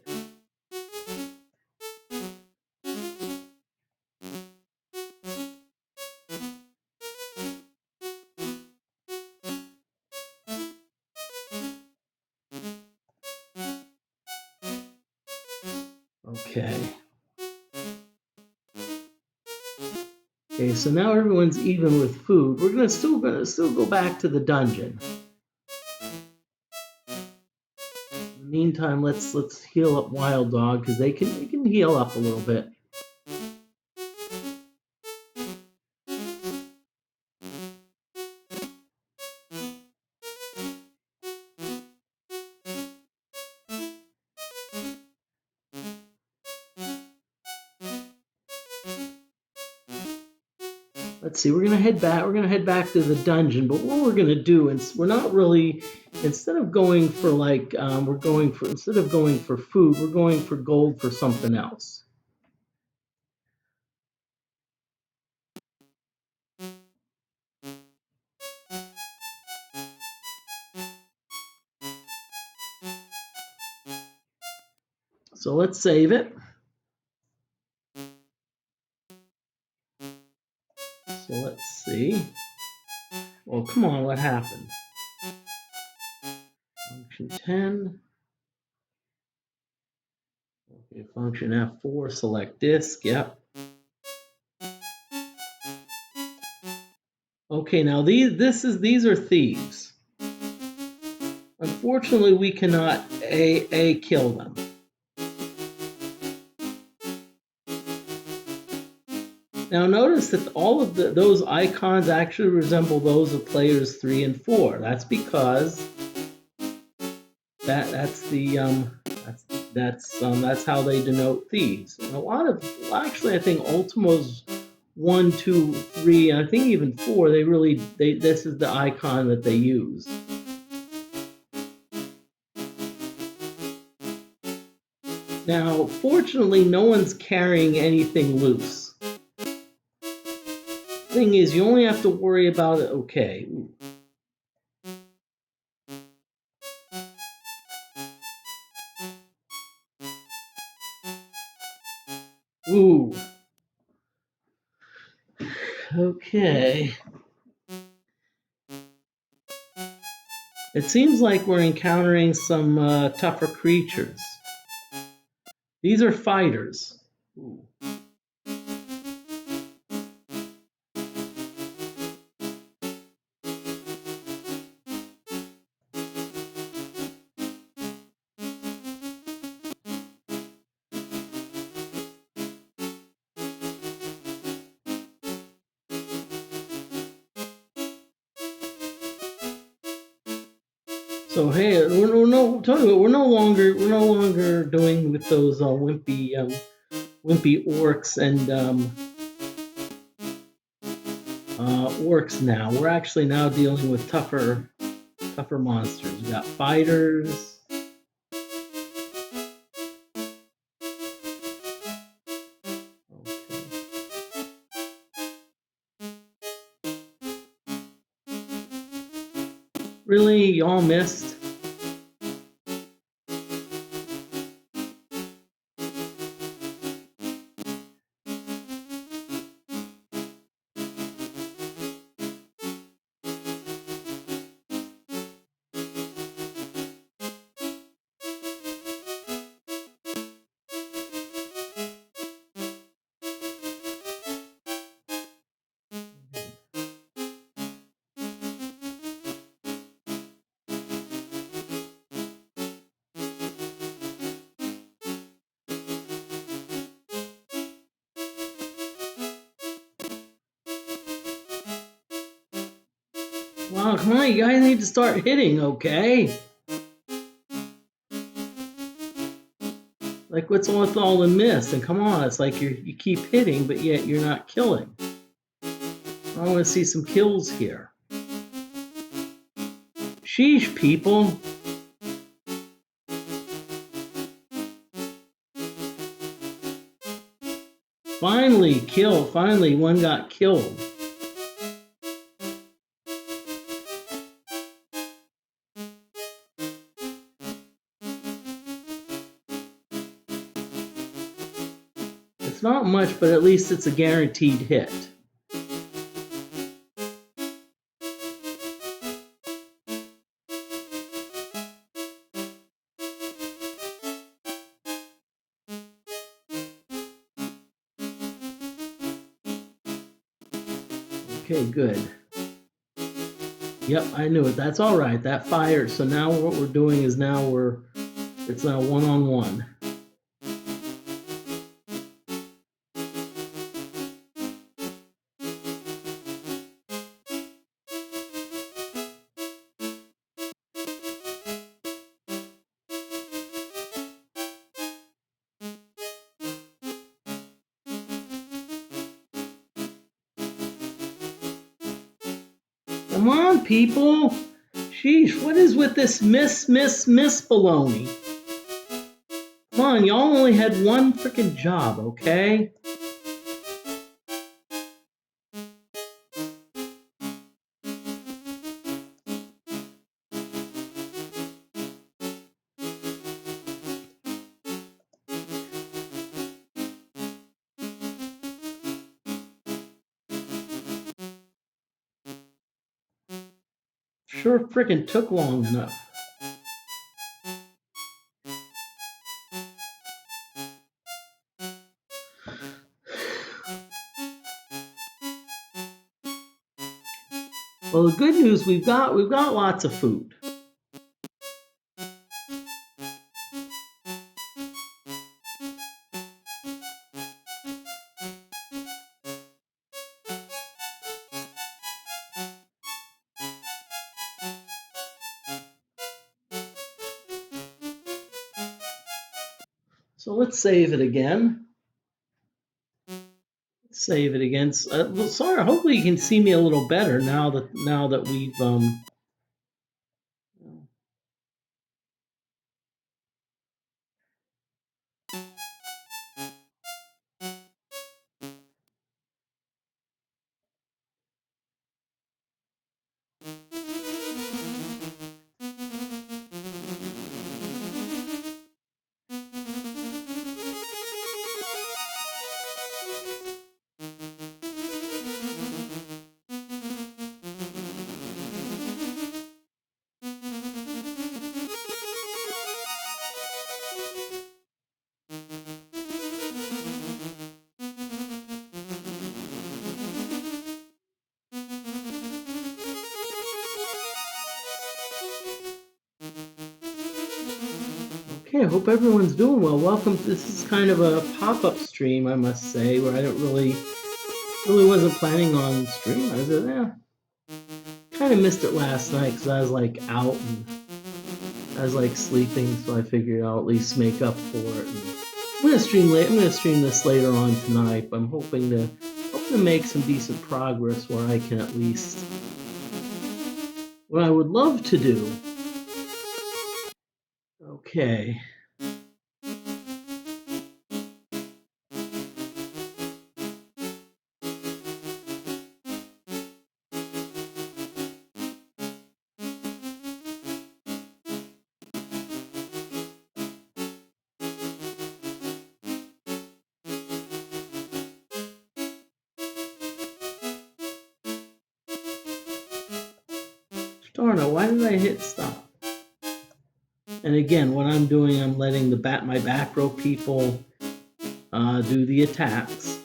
Okay. Okay, so now everyone's even with food. We're gonna still go back to the dungeon. In the meantime, let's heal up Wild Dog because they can heal up a little bit. Let's see, we're gonna head back. We're gonna head back to the dungeon. But what we're gonna do is we're not really, instead of going for like instead of going for food, we're going for gold for something else. So let's save it. So let's see. Well, come on, what happened? Function 10. Okay, function F4, select disk, yep. Okay, now these are thieves. Unfortunately, we cannot kill them. Now notice that all of those icons actually resemble those of players 3 and 4. That's because that's how they denote thieves. And actually I think Ultima's 1, 2, 3, and I think even 4, this is the icon that they use. Now, fortunately, no one's carrying anything loose. Thing is, you only have to worry about it. Okay. Ooh. Okay. It seems like we're encountering some tougher creatures. These are fighters. Ooh. So hey, tell you what, we're no longer doing with those wimpy orcs and orcs now. We're actually now dealing with tougher monsters. We got fighters. Okay. Really, y'all missed? Wow, come on, you guys need to start hitting, okay? Like what's with all the miss? And come on, it's like you keep hitting, but yet you're not killing. I want to see some kills here. Sheesh, people. Finally one got killed. It's not much, but at least it's a guaranteed hit. Okay, good. Yep, I knew it. That's all right. That fired. So now what we're doing is it's now one-on-one. Come on, people. Sheesh, what is with this miss baloney? Come on, y'all only had one freaking job, okay? Sure freaking took long enough. Well, the good news we've got lots of food. So let's save it again. Save it again. Well, sorry. Hopefully you can see me a little better now that we've Okay, I hope everyone's doing well. Welcome. This is kind of a pop-up stream, I must say, where I don't really wasn't planning on streaming. I was kind of missed it last night because I was like out and I was like sleeping, so I figured I'll at least make up for it. And I'm gonna stream late. I'm gonna stream this later on tonight, but I'm hoping to make some decent progress where I can at least. What I would love to do. Okay. Darn it, why did I hit stop? And again, what I'm doing, I'm letting my back row people do the attacks.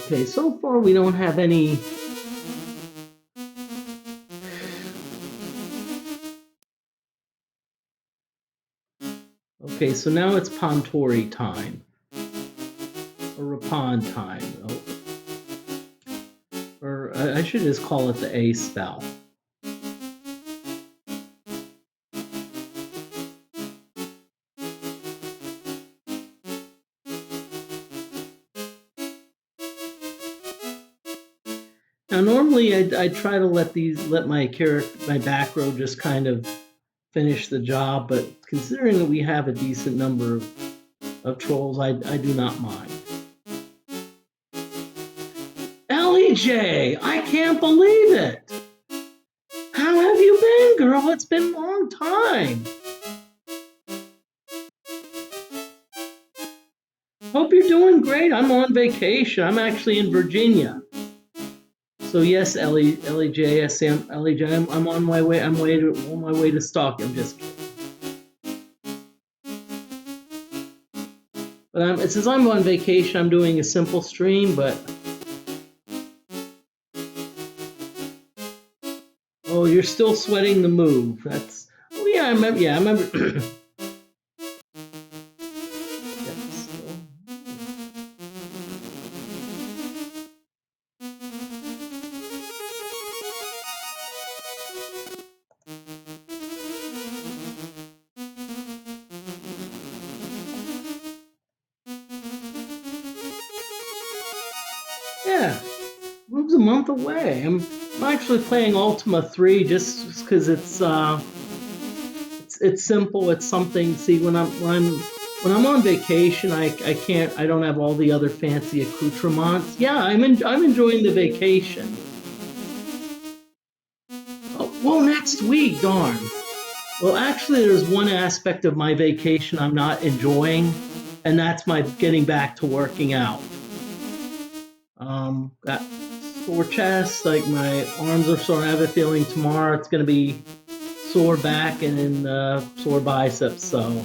Okay, so far we don't have any. Okay, so now it's Pontori time. Or Rapon time. Or I should just call it the A spell. Now normally I try to let my back row just kind of finish the job, but considering that we have a decent number of trolls, I do not mind. LEJ, I can't believe it! How have you been, girl? It's been a long time. Hope you're doing great. I'm on vacation. I'm actually in Virginia. So yes, LEJ, I'm on my way. I'm on my way to Stockton. I'm just kidding. But since I'm on vacation, I'm doing a simple stream. But oh, you're still sweating the move. That's I remember. Yeah, I remember. Yeah, move's a month away. I'm actually playing Ultima 3 just because it's simple. It's something. See, when I'm on vacation, I don't have all the other fancy accoutrements. Yeah, I'm enjoying the vacation. Oh, well, next week, darn. Well, actually, there's one aspect of my vacation I'm not enjoying, and that's my getting back to working out. Got sore chest, like my arms are sore. I have a feeling tomorrow it's going to be sore back and then sore biceps. So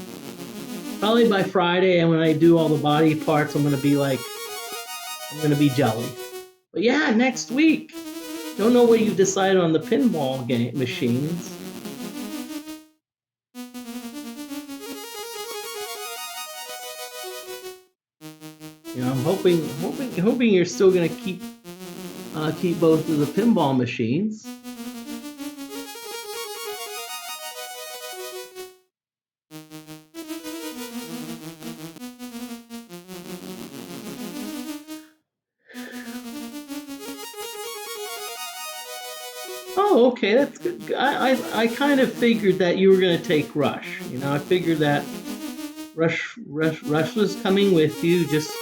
probably by Friday, and when I do all the body parts, I'm going to be jelly. But yeah, next week. Don't know what you decided on the pinball game machines. You know, I'm hoping you're still going to keep both of the pinball machines. Oh, okay, that's good. I kind of figured that you were going to take Rush. You know, I figured that Rush was coming with you. Just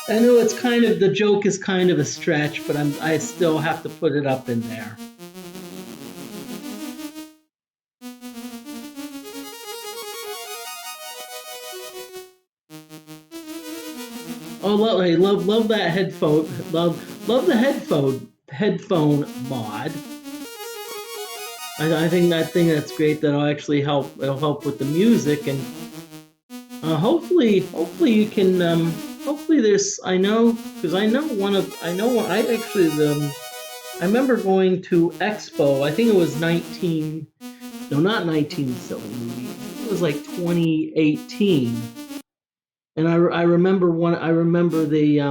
I know it's kind of the joke is kind of a stretch, but I still have to put it up in there. Oh, love that headphone. Love the headphone mod. I think that's great. That'll actually help. It'll help with the music, and hopefully you can. Hopefully there's. I know because I know one of. I know one. I actually I remember going to Expo. I think it was 19. No, not 19. Silly movie. It was like 2018. And I remember one. I remember the.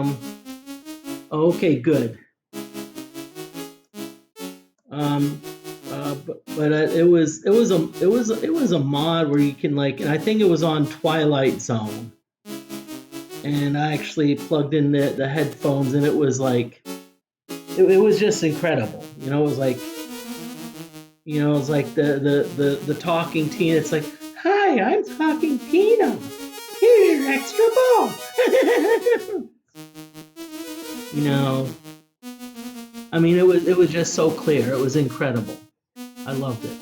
Oh, okay, good. But it was a mod where you can like, and I think it was on Twilight Zone, and I actually plugged in the headphones, and it was like, it was just incredible. You know, it was like, you know, it was like the talking Tina. It's like, hi, I'm talking Tina. Here's your extra ball. You know, I mean, it was just so clear. It was incredible. I loved it.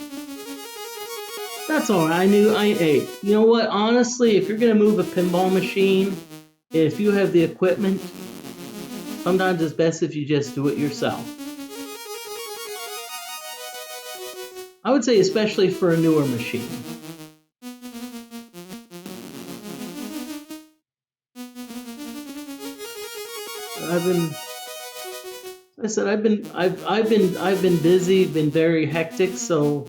That's all right. Hey, you know what? Honestly, if you're gonna move a pinball machine, if you have the equipment, sometimes it's best if you just do it yourself. I would say, especially for a newer machine. I've been busy, been very hectic, so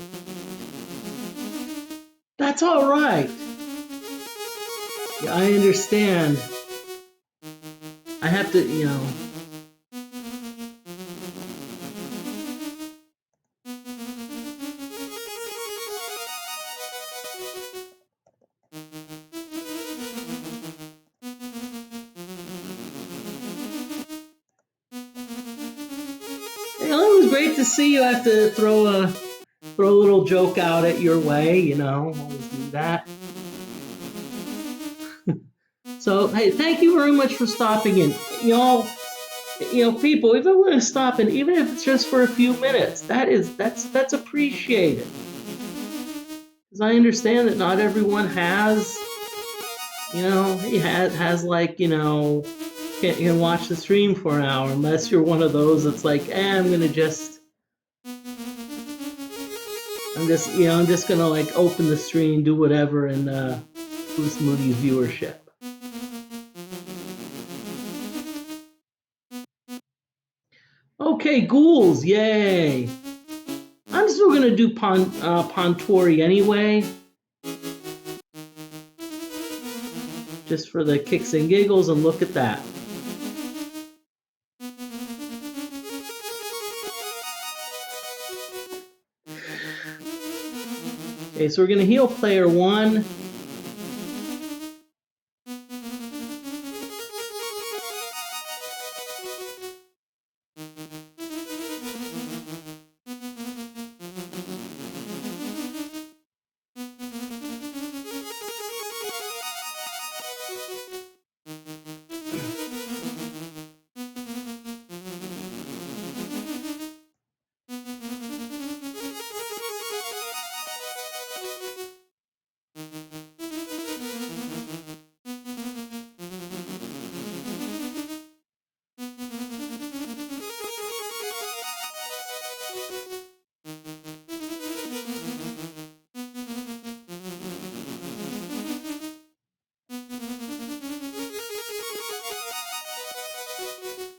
that's all right. Yeah, I understand. I have to, you know. Hey, well, it was great to see you. I have to throw a little joke out at your way, you know. Always do that. So, hey, thank you very much for stopping in. People, if you want to stop in, even if it's just for a few minutes, that's appreciated. Because I understand that not everyone has, he has like, can watch the stream for an hour unless you're one of those that's like, I'm just gonna like open the stream, do whatever, and boost Moody's viewership. Okay, ghouls, yay! I'm still gonna do Pontori anyway, just for the kicks and giggles, and look at that. Okay, so we're gonna heal player 1.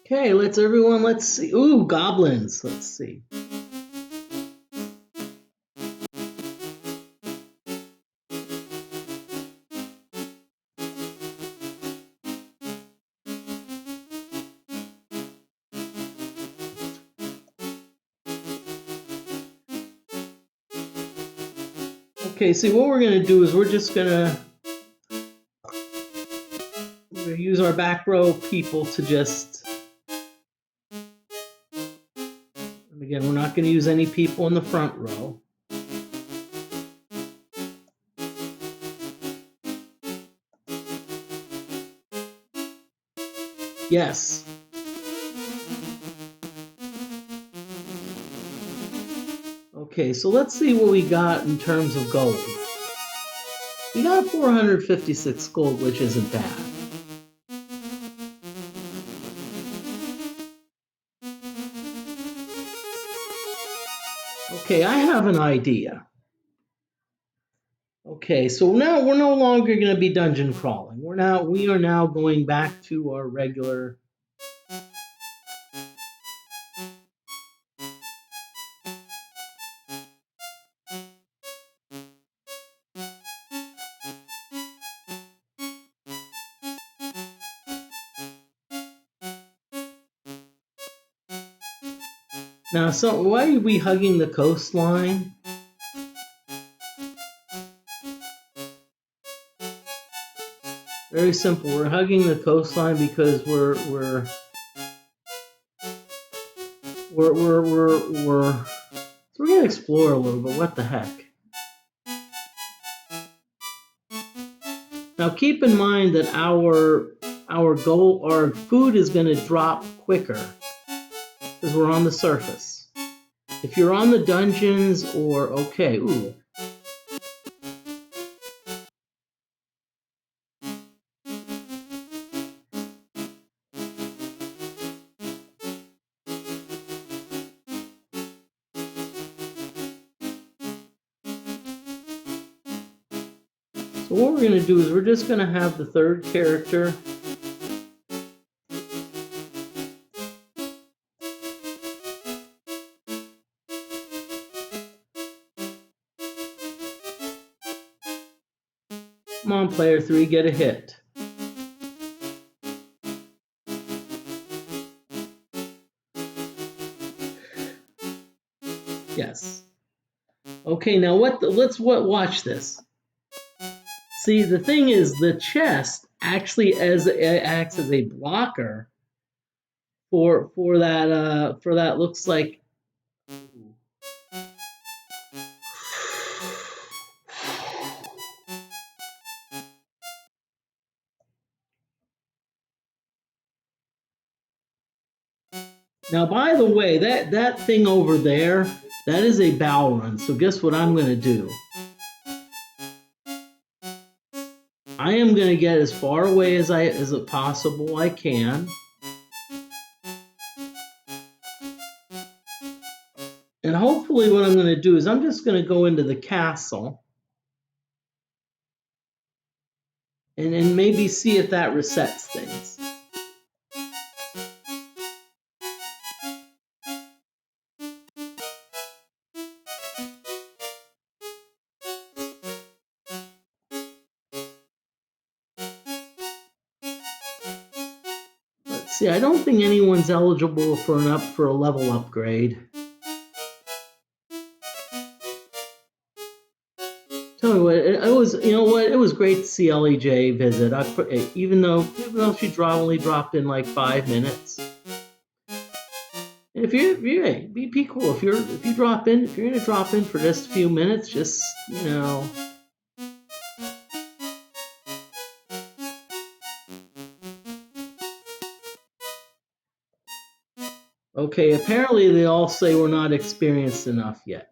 Okay, let's see. Ooh, goblins. Let's see. Okay, see what we're gonna do is we're gonna use our back row people to just. And again, we're not gonna use any people in the front row. Yes. Okay, so let's see what we got in terms of gold. We got 456 gold, which isn't bad. Okay, I have an idea. Okay, so now we're no longer going to be dungeon crawling. We are now going back to our regular. Now, so why are we hugging the coastline? Very simple. We're hugging the coastline because we're so we're gonna explore a little bit. What the heck? Now keep in mind that our food is gonna drop quicker because we're on the surface. If you're on the dungeons or okay, ooh. So what we're going to do is we're just going to have the third character come on, player 3, get a hit. Yes. Okay, now let's watch this. See, the thing is, the chest actually acts as a blocker for that looks like. Now, by the way, that thing over there, that is a bow run. So guess what I'm going to do? I am going to get as far away as possible I can. And hopefully what I'm going to do is I'm just going to go into the castle and then maybe see if that resets things. Let's see, I don't think anyone's eligible for a level upgrade. Tell me what, it was, you know what, it was great to see LEJ visit. Even though she only dropped in like 5 minutes. If you hey, be cool. If you're gonna drop in for just a few minutes, just Okay, apparently they all say we're not experienced enough yet.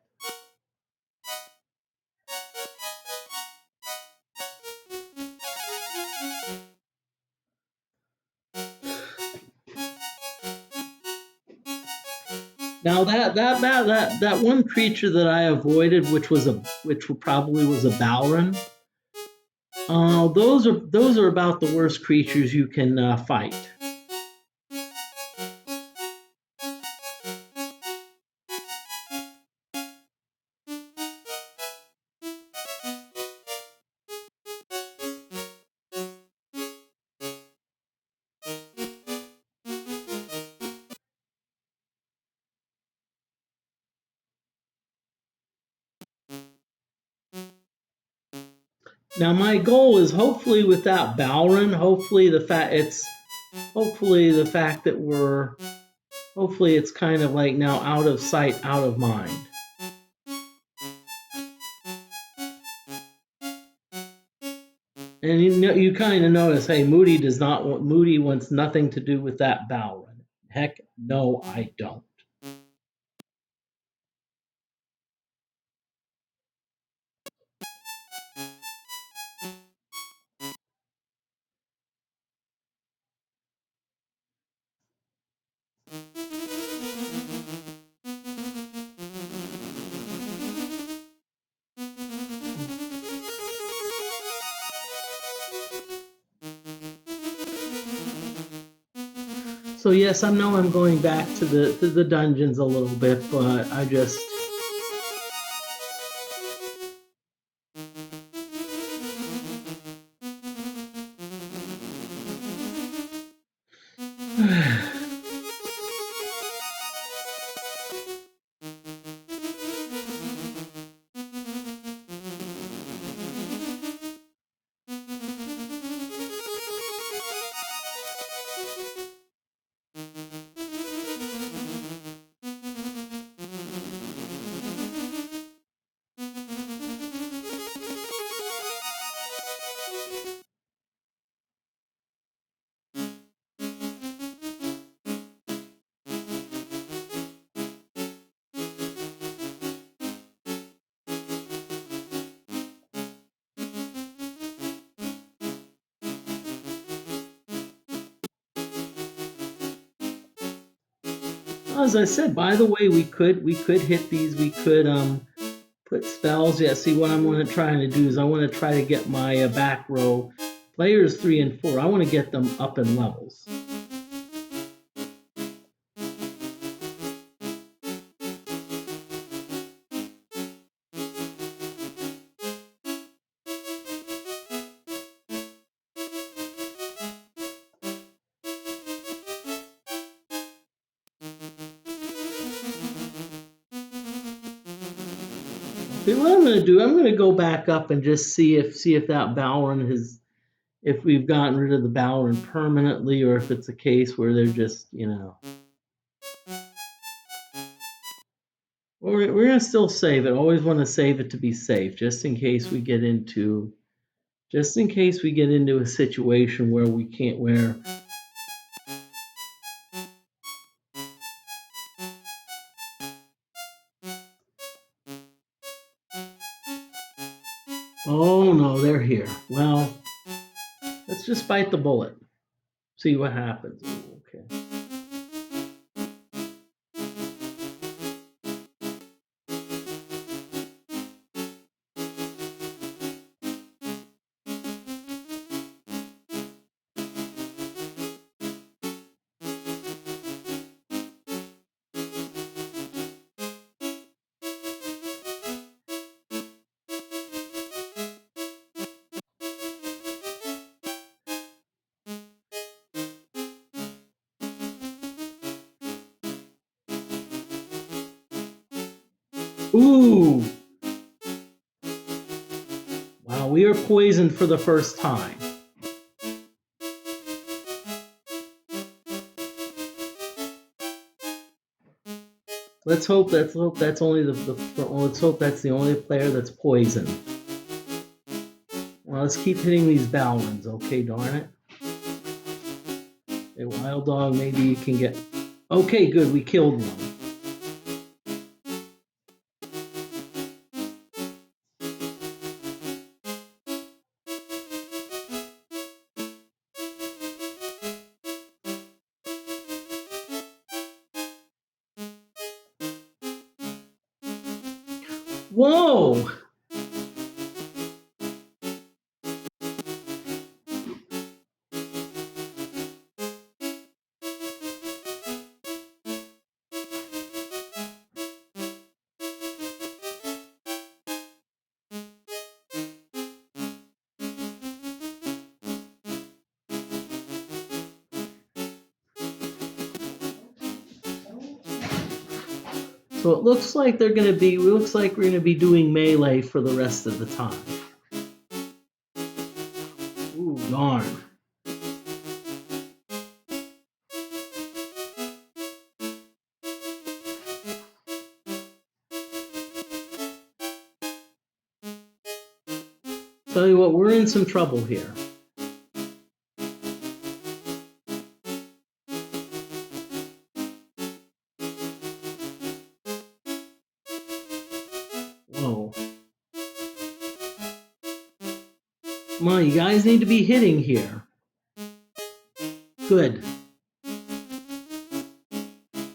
Now that one creature that I avoided, which probably was a Balron. Those are about the worst creatures you can fight. Now my goal is hopefully with that Balron, hopefully the fact that hopefully it's kind of like now out of sight, out of mind. And you kind of notice, hey, Moody does not want Moody wants nothing to do with that Balrun. Heck, no, I don't. So yes, I know I'm going back to the dungeons a little bit, but I just as I said, by the way, we could hit these. We could put spells. Yeah. See, what I'm going to try to do is I want to try to get my back row players 3 and 4. I want to get them up in levels. See, what I'm going to do, I'm going to go back up and just see if that Balrun has, if we've gotten rid of the Balrun permanently, or if it's a case where they're just, we're going to still save it. Always want to save it to be safe, just in case we get into a situation where we can't, where oh no, they're here. Well, let's just bite the bullet. See what happens. Ooh, okay. Ooh. Wow, we are poisoned for the first time. Let's hope that's only let's hope that's the only player that's poisoned. Well, let's keep hitting these Balrons, okay, darn it. A wild dog, maybe you can get. Okay, good, we killed one. Whoa! So it looks like we're gonna be doing melee for the rest of the time. Ooh, darn. Tell you what, we're in some trouble here. Whoa. Come on, you guys need to be hitting here. Good.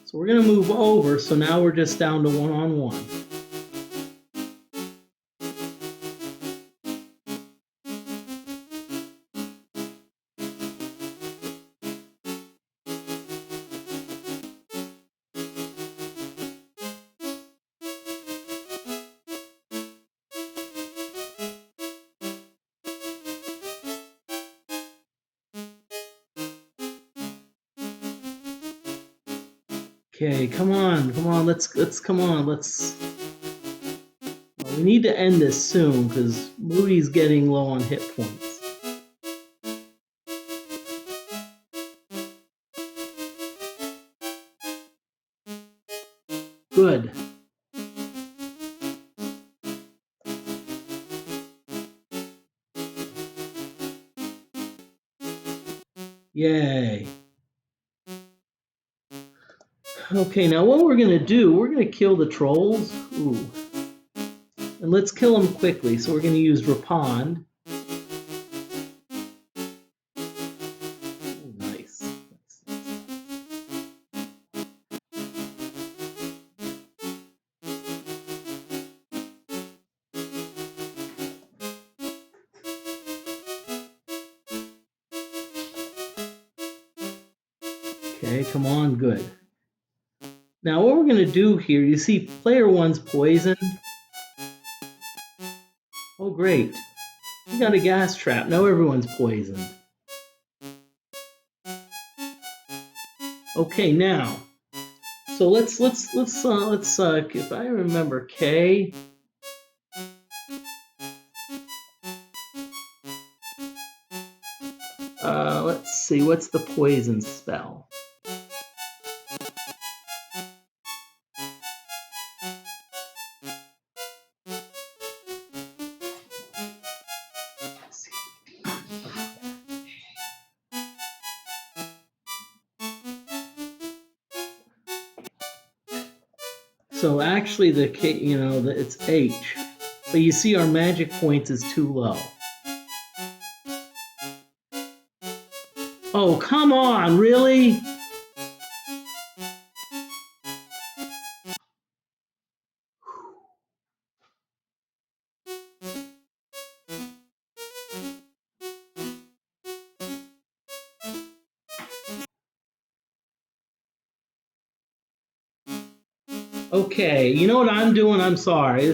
So we're going to move over, so now we're just down to one-on-one. Okay, come on, let's come on, let's. Well, we need to end this soon because Moody's getting low on hit points. Good. Yay. Okay, now what we're going to do, we're going to kill the trolls. Ooh. And let's kill them quickly. So we're going to use Rapond. Ooh, nice. Okay, come on, good. Now what we're going to do here, you see player one's poisoned. Oh great. We got a gas trap. Now everyone's poisoned. Okay, now. So let's if I remember K. Let's see, what's the poison spell? So actually the K, it's H, but you see our magic points is too low. Oh, come on, really? Okay, you know what I'm doing? I'm sorry.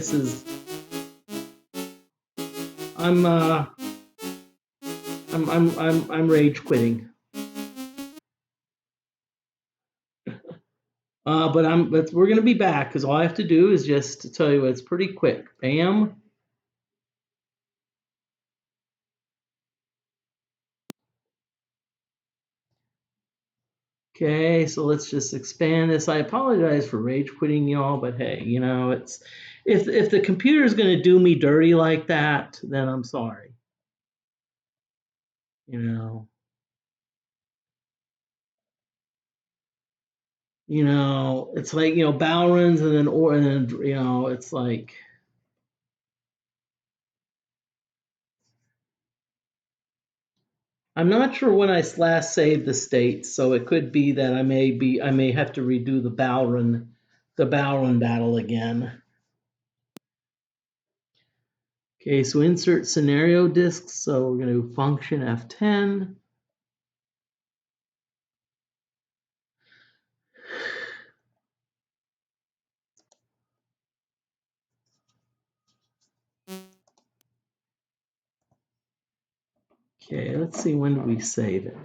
I'm rage quitting. But we're gonna be back because all I have to do is just to tell you it's pretty quick. Bam. Okay, so let's just expand this. I apologize for rage quitting y'all, but hey, it's if the computer is gonna do me dirty like that, then I'm sorry. It's like Balrons and then it's like. I'm not sure when I last saved the states, so it could be that I may have to redo the Balron battle again. Okay, so insert scenario disks. So we're going to do function F10. Okay, let's see, when do we save it?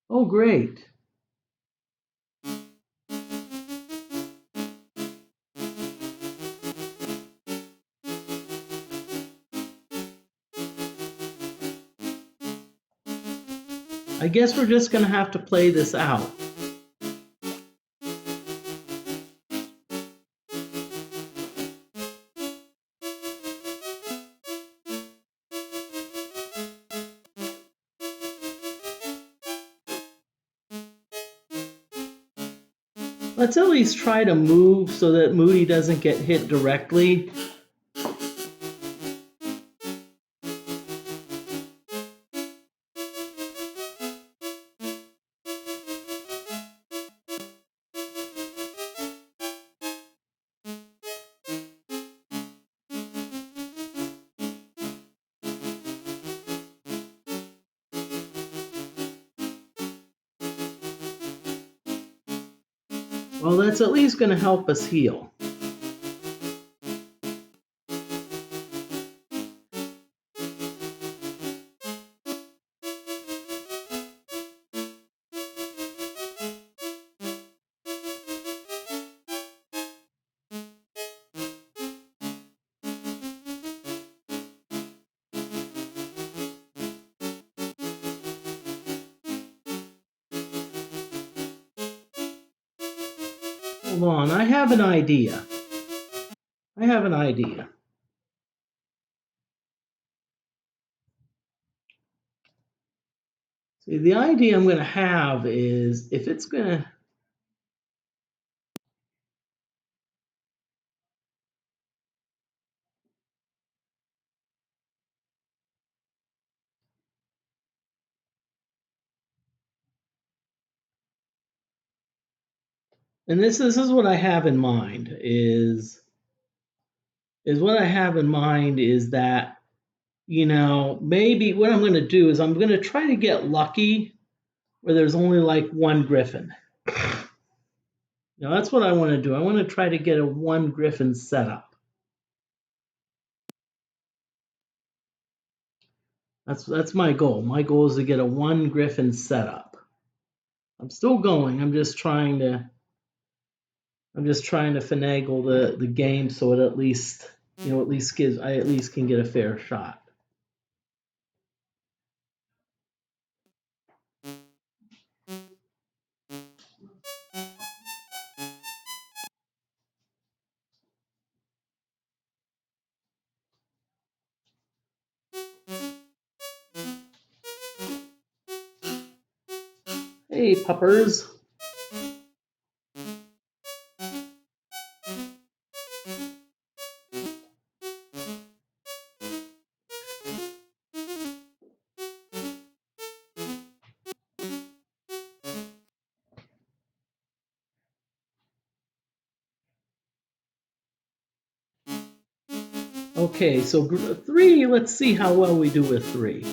Oh, great. I guess we're just gonna have to play this out. Let's at least try to move so that Moody doesn't get hit directly. Well, that's at least going to help us heal. Hold on, I have an idea. I have an idea. See, the idea I'm going to have is if it's going to... And this is what I have in mind is what I have in mind is that, you know, maybe what I'm going to do is I'm going to try to get lucky where there's only like one griffin. Now that's what I want to do. I want to try to get a one griffin setup. That's my goal. My goal is to get a one griffin setup. I'm still going. I'm just trying to finagle the game so it at least, you know, I at least can get a fair shot. Hey, puppers. Okay, so 3, let's see how well we do with 3.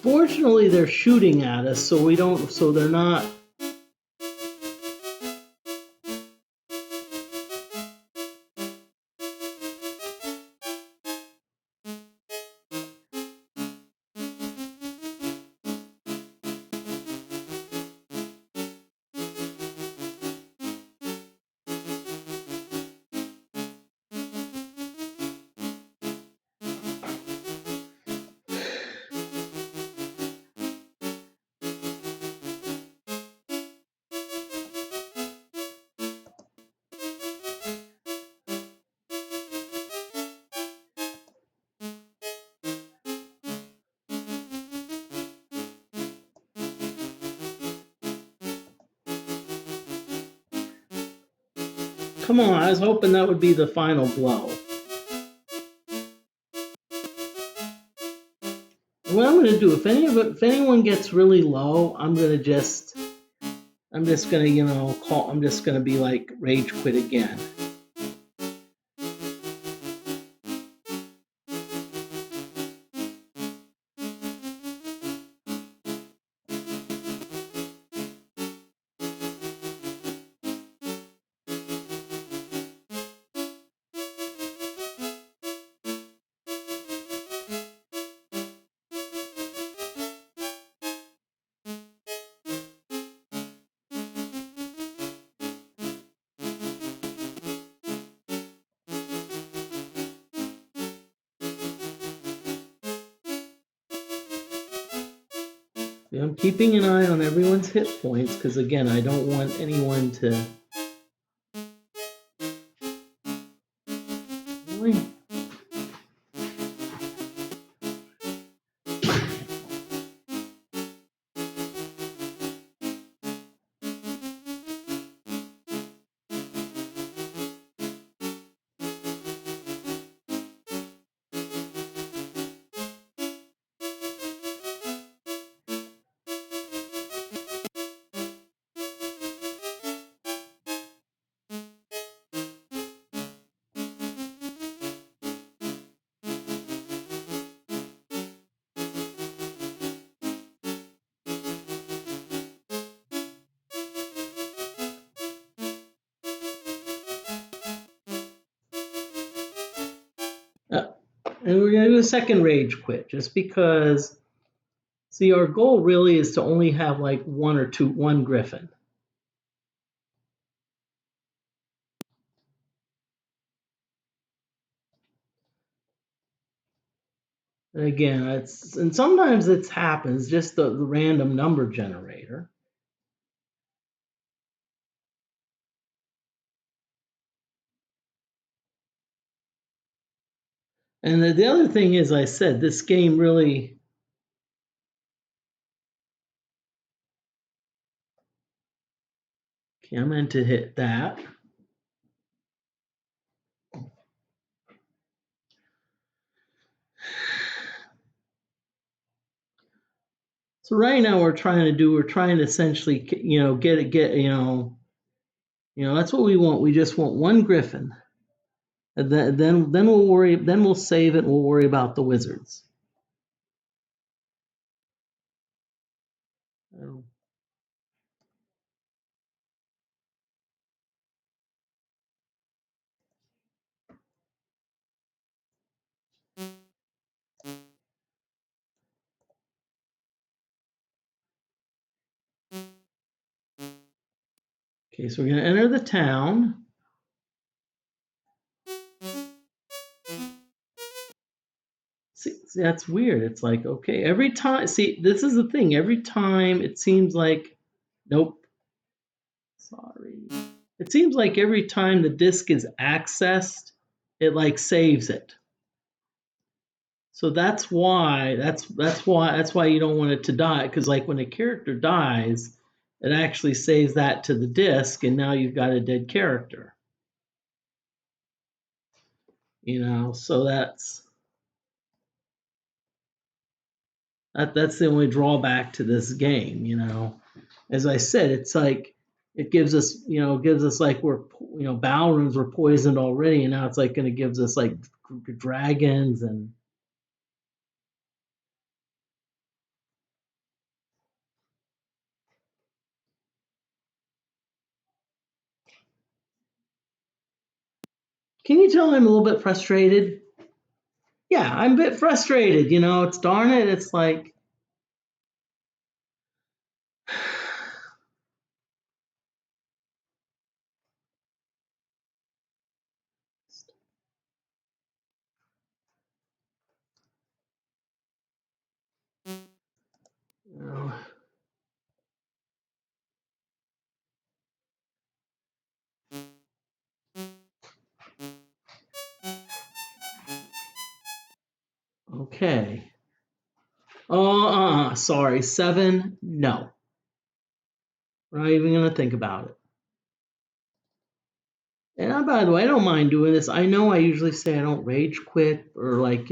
Fortunately, they're shooting at us, so they're not. Come on, I was hoping that would be the final blow. What I'm going to do, if anyone gets really low, I'm just going to, you know, I'm just going to be like rage quit again. See, I'm keeping an eye on everyone's hit points because, again, I don't want anyone to. Really? And we're going to do a second rage quit just because, see, our goal really is to only have like one griffin. And again, and sometimes it happens, just the random number generator. And the other thing is, I said, this game really. Okay, I meant to hit that. So right now we're trying to essentially, that's what we want. We just want one griffin. And then we'll worry. Then we'll save it. And we'll worry about the wizards. Okay, so we're going to enter the town. See, that's weird. It's like, okay, every time, see, this is the thing. Every time it seems like, nope, sorry. It seems like every time the disk is accessed, it like saves it. So that's why you don't want it to die, because like when a character dies, it actually saves that to the disk, and now you've got a dead character. So that's the only drawback to this game. As I said, it's like it gives us like we're battle rooms were poisoned already, and now it's like going to gives us like dragons and. Can you tell I'm a little bit frustrated? Yeah, I'm a bit frustrated. It's darn it. It's like. Okay. Oh, sorry. 7. No. We're not even going to think about it. And by the way, I don't mind doing this. I know I usually say I don't rage quit or like,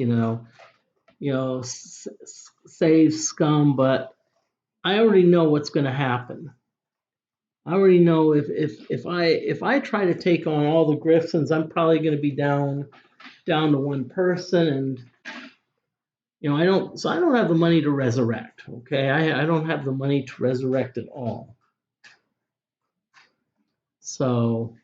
save scum, but I already know what's going to happen. I already know if I try to take on all the Griffins, I'm probably going to be down to one person, and I don't have the money to resurrect. Okay, I don't have the money to resurrect at all. So.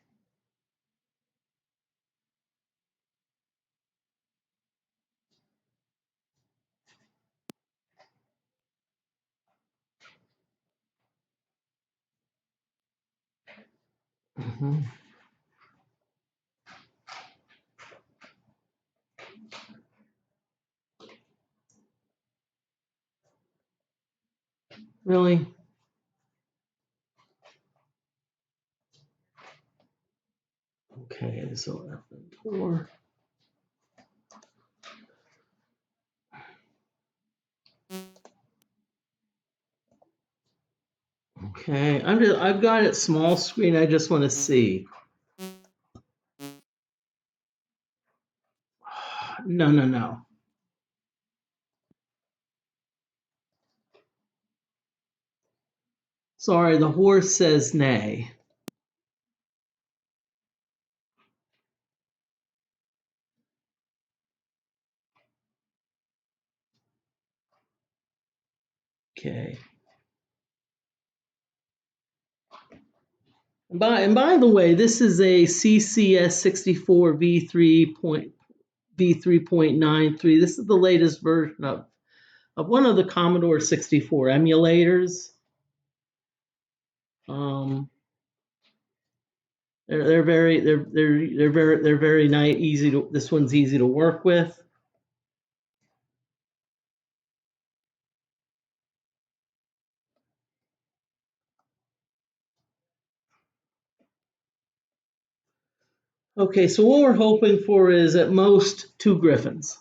Mhm. Really? Okay, so F4. Okay, I've got it small screen. I just want to see. No, no, no. Sorry, the horse says nay. Okay. And by the way, this is a CCS 64 V3.93. This is the latest version of one of the Commodore 64 emulators. Um, they're very nice, easy to. This one's easy to work with. Okay, so what we're hoping for is at most 2 Griffins.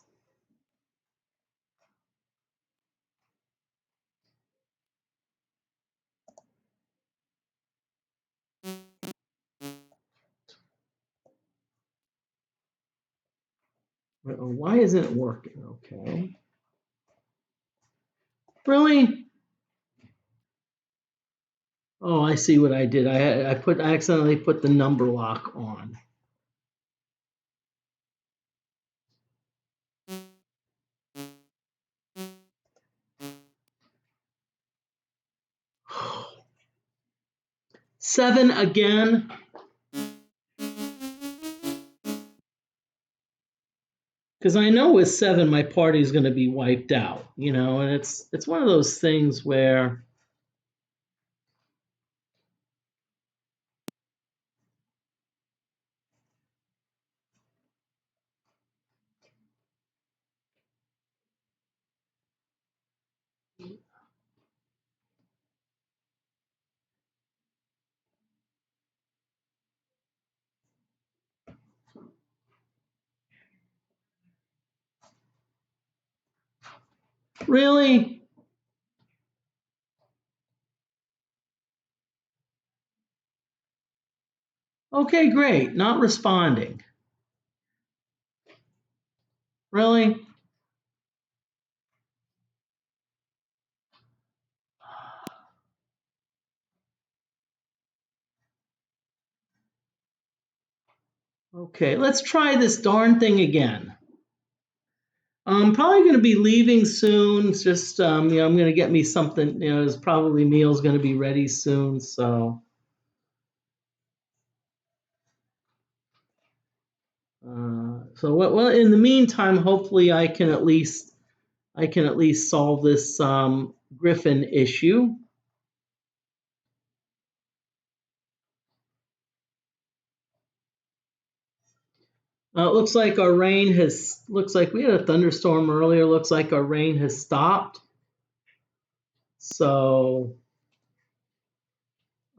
Why isn't it working? Okay. Really? Oh, I see what I did. I accidentally put the number lock on. Seven again. Because I know with 7 my party is going to be wiped out, and it's one of those things where really. Okay, great. Not responding. Really? Okay, let's try this darn thing again. I'm probably going to be leaving soon. It's just, I'm going to get me something. There's probably meal's going to be ready soon. So, well, in the meantime, hopefully, I can at least solve this Griffin issue. It looks like our rain has. Looks like we had a thunderstorm earlier. Looks like our rain has stopped. So.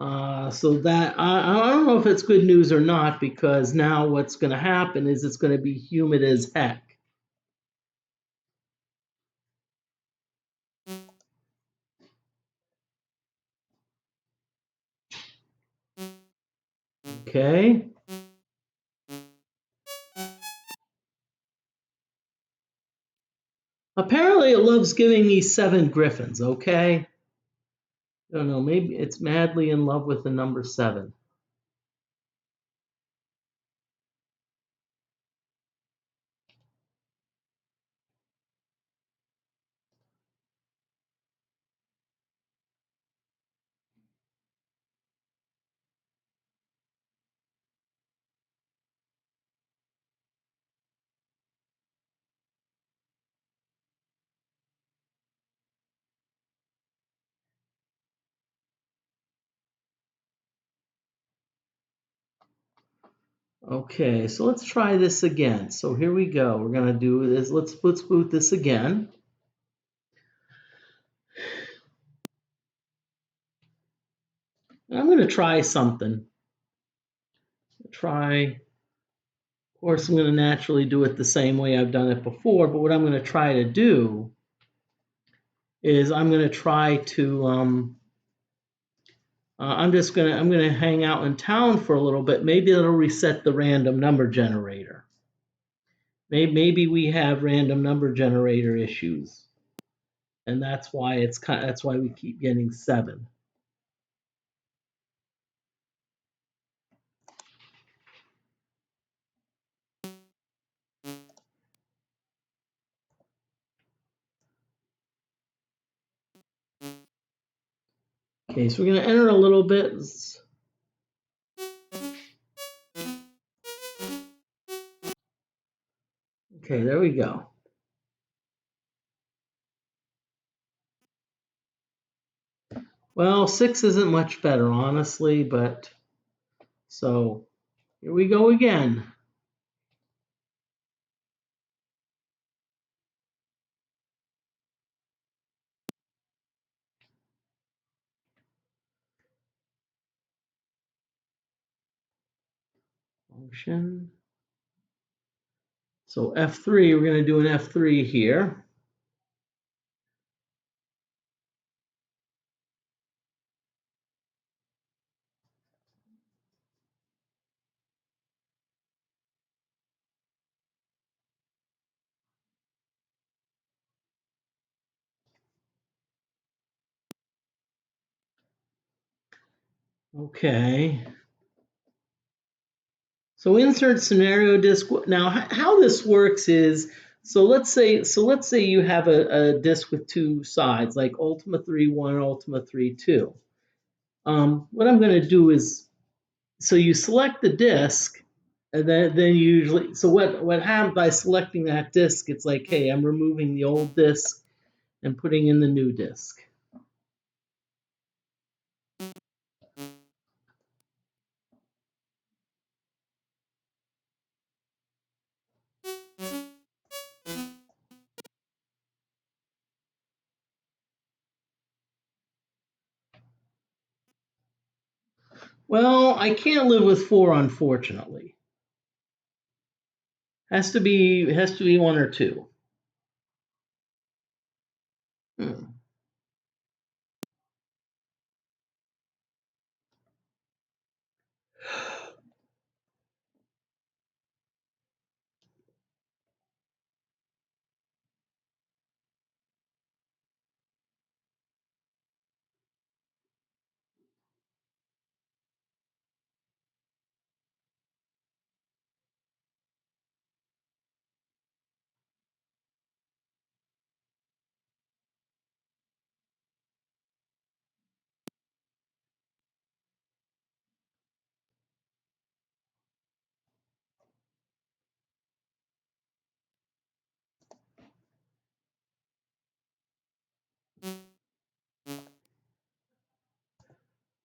So that I don't know if it's good news or not because now what's going to happen is it's going to be humid as heck. Okay. Apparently it loves giving me 7 griffins. Okay. I don't know. Maybe it's madly in love with the number 7. Okay, so let's try this again. So here we go. We're gonna do this. Let's boot this again. And I'm going to try something. Of course, I'm going to naturally do it the same way I've done it before, but what I'm going to try to do is I'm going to try to, I'm going to hang out in town for a little bit. Maybe it'll reset the random number generator. Maybe we have random number generator issues, and that's why we keep getting 7. Okay, so we're going to enter a little bit. Okay, there we go. Well, 6 isn't much better, honestly, but so here we go again. Function. So F3, we're going to do an F3 here. Okay. So insert scenario disk. Now, how this works is, so let's say you have a disk with 2 sides, like Ultima 3.1 and Ultima 3.2. What I'm going to do is, so you select the disk, and then you usually, so what happens by selecting that disk? It's like, hey, I'm removing the old disk and putting in the new disk. Well, I can't live with 4, unfortunately. Has to be 1 or 2. Hmm.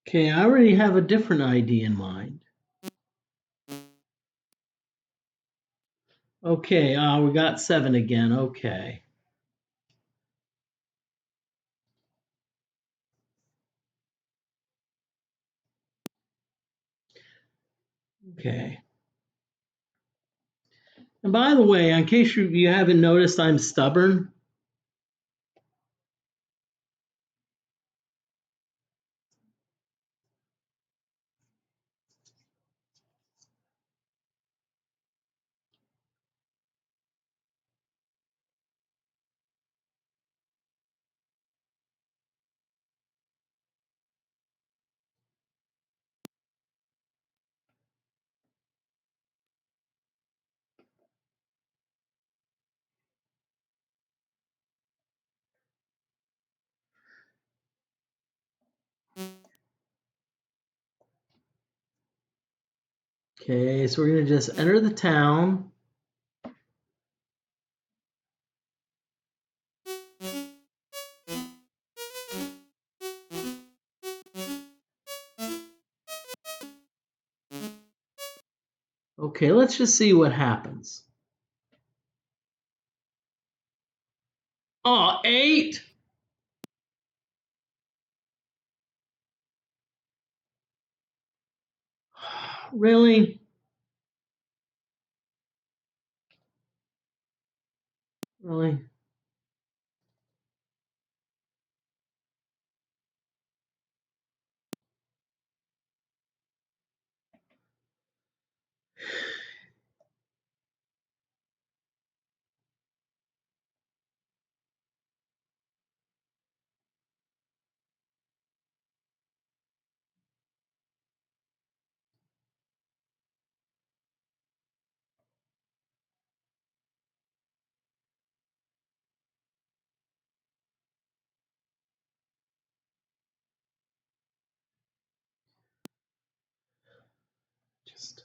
Okay, I already have a different ID in mind. Okay, we got 7 again. Okay. Okay. And by the way, in case you haven't noticed, I'm stubborn. Okay, so we're gonna just enter the town. Okay, let's just see what happens. Oh, 8. Really? Really? Just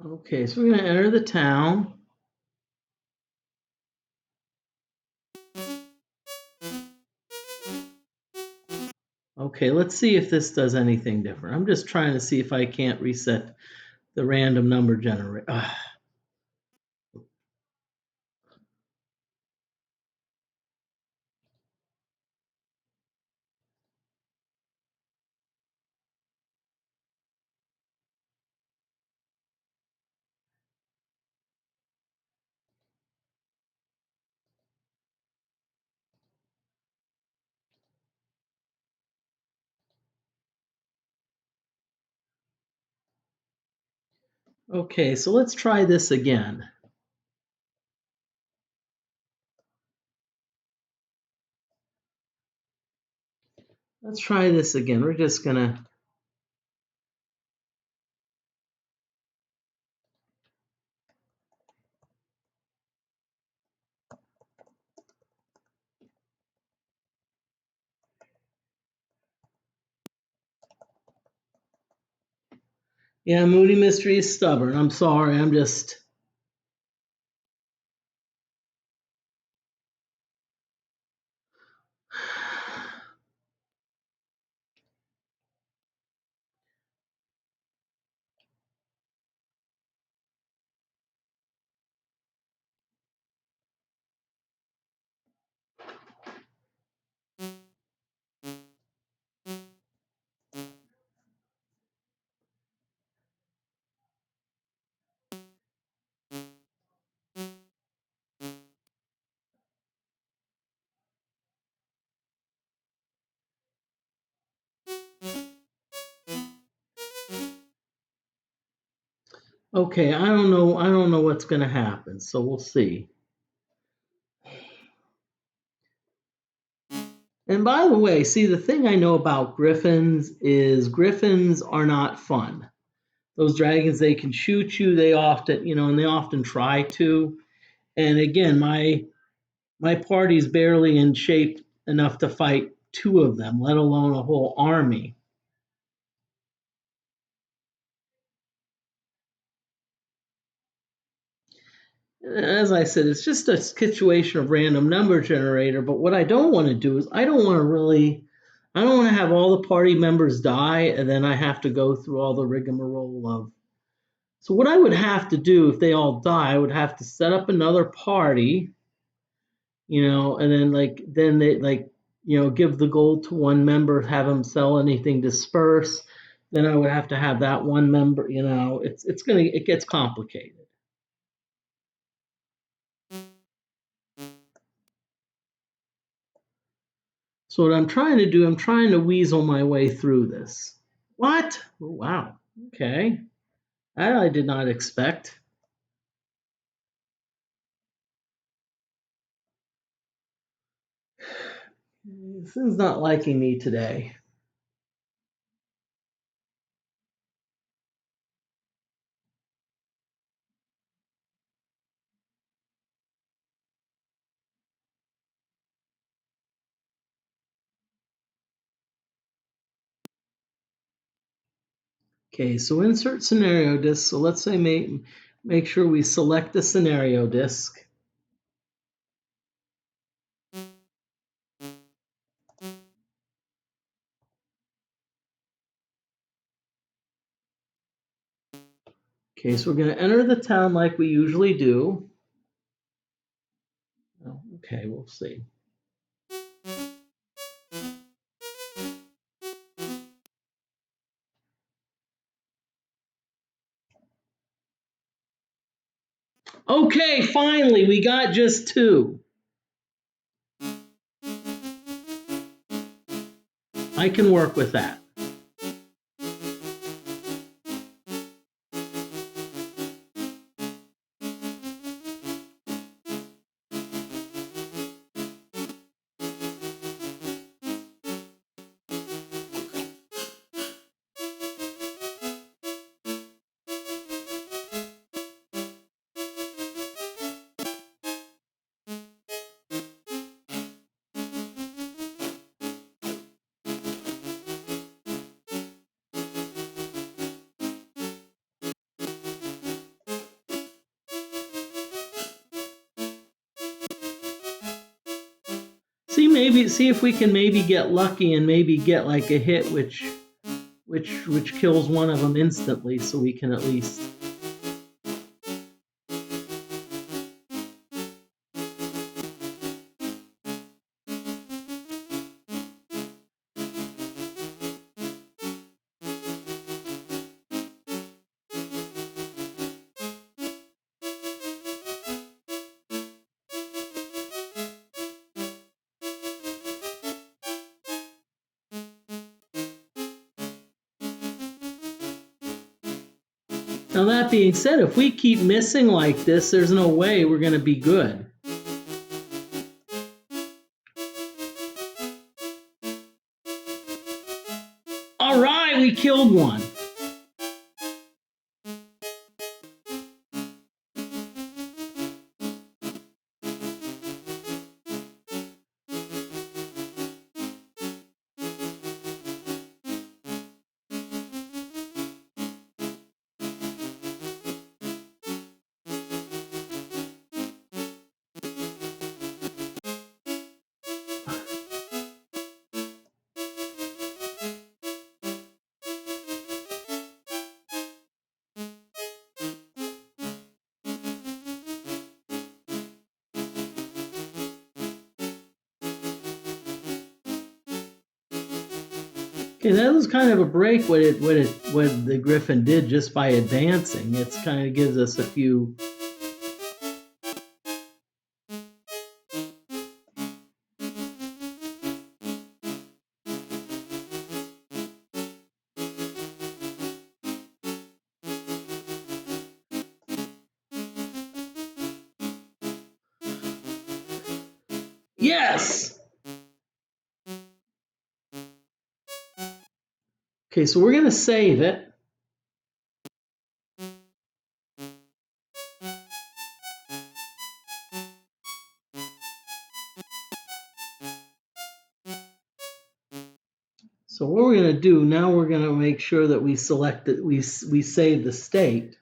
okay. So we're gonna enter the town. Okay, let's see if this does anything different. I'm just trying to see if I can't reset the random number generator. Okay, so let's try this again. Let's try this again. We're just gonna. Yeah, Moody Mystery is stubborn. I'm sorry. I'm just. Okay, I don't know. I don't know what's gonna happen. So we'll see. And by the way, see, the thing I know about griffins is griffins are not fun. Those dragons, they can shoot you. They often, and they often try to. And again, my party's barely in shape enough to fight two of them, let alone a whole army. As I said, it's just a situation of random number generator. But what I don't want to do is I don't want to have all the party members die and then I have to go through all the rigmarole of. So what I would have to do if they all die, I would have to set up another party, and then they give the gold to one member, have them sell anything, disperse. Then I would have to have that one member, it gets complicated. So what I'm trying to do, I'm trying to weasel my way through this. What? Oh, wow. Okay. That I did not expect. This thing's not liking me today. Okay, so insert scenario disk. So let's say Make sure we select the scenario disk. Okay, so we're going to enter the town like we usually do. Okay, we'll see. Okay, finally, we got just 2. I can work with that. See if we can maybe get lucky and maybe get like a hit which kills one of them instantly, so we can at least. Now that being said, if we keep missing like this, there's no way we're going to be good. All right, we killed one. Okay, that was kind of a break what the Griffin did just by advancing. It kind of gives us a few. Yes! Okay, so we're going to save it. So what we're going to do, now we're going to make sure that we select it, we save the state.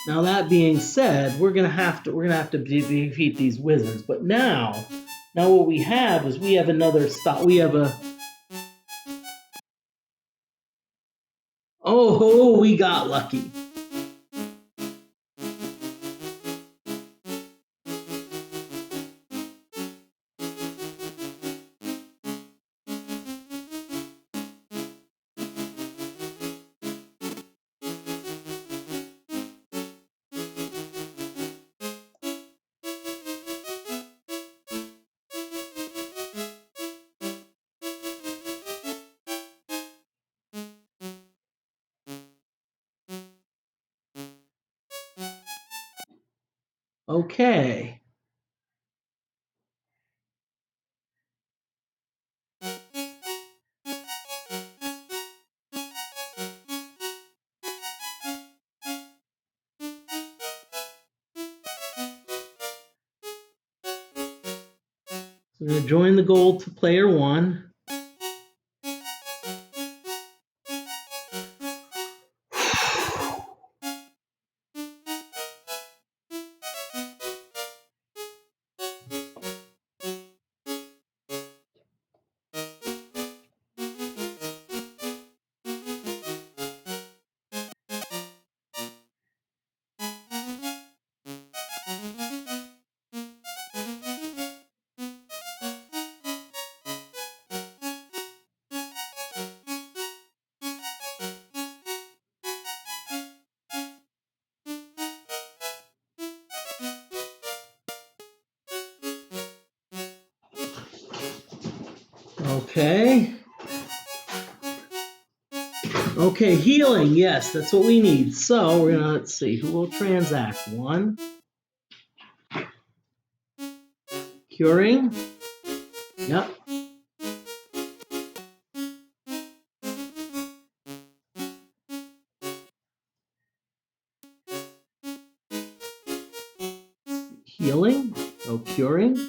Now that being said, we're going to have to defeat these wizards. But now what we have is we have another stop. We have a. Oh, we got lucky. Okay. So we're going to join the gold to player 1. Okay. Okay, healing. Yes, that's what we need. So we're gonna, let's see, who will transact? One. Curing. Yep. Healing. Oh, curing.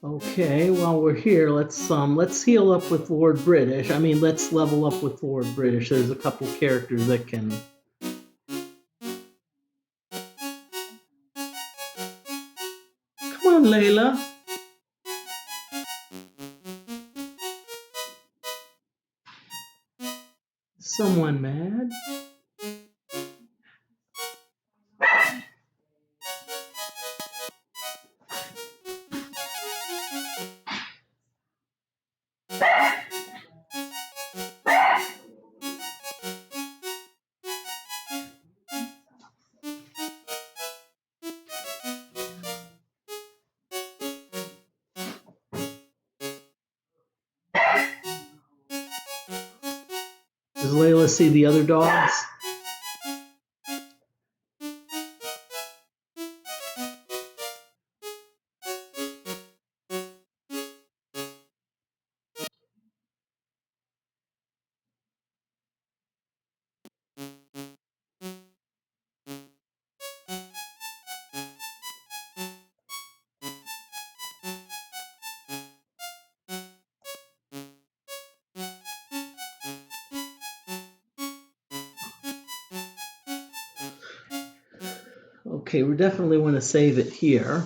Okay, while we're here, let's heal up with Lord British. I mean, let's level up with Lord British. There's a couple characters that can. Come on, Layla. Someone mad? Does Layla see the other dogs? Okay, we definitely want to save it here.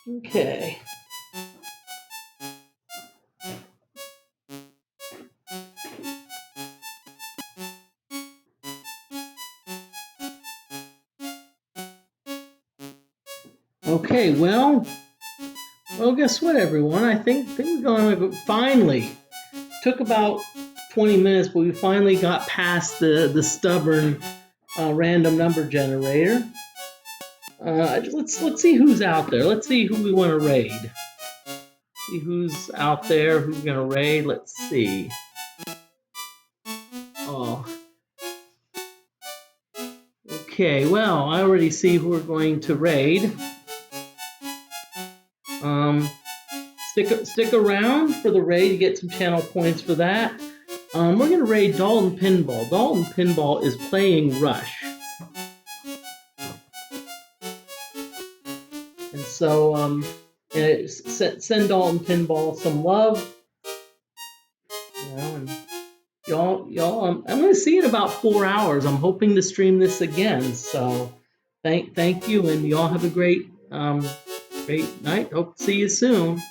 Okay. Okay, well, guess what, everyone? I think we're going to finally. Took about 20 minutes, but we finally got past the stubborn random number generator. Let's see who's out there. Let's see who we want to raid. See who's out there. Who's gonna raid? Let's see. Oh. Okay. Well, I already see who we're going to raid. Stick around for the raid to get some channel points for that. We're gonna raid Dalton Pinball. Dalton Pinball is playing Rush. And so send Dalton Pinball some love. You know, and y'all, I'm going to see you in about 4 hours. I'm hoping to stream this again. So thank you, and y'all have a great night. Hope to see you soon.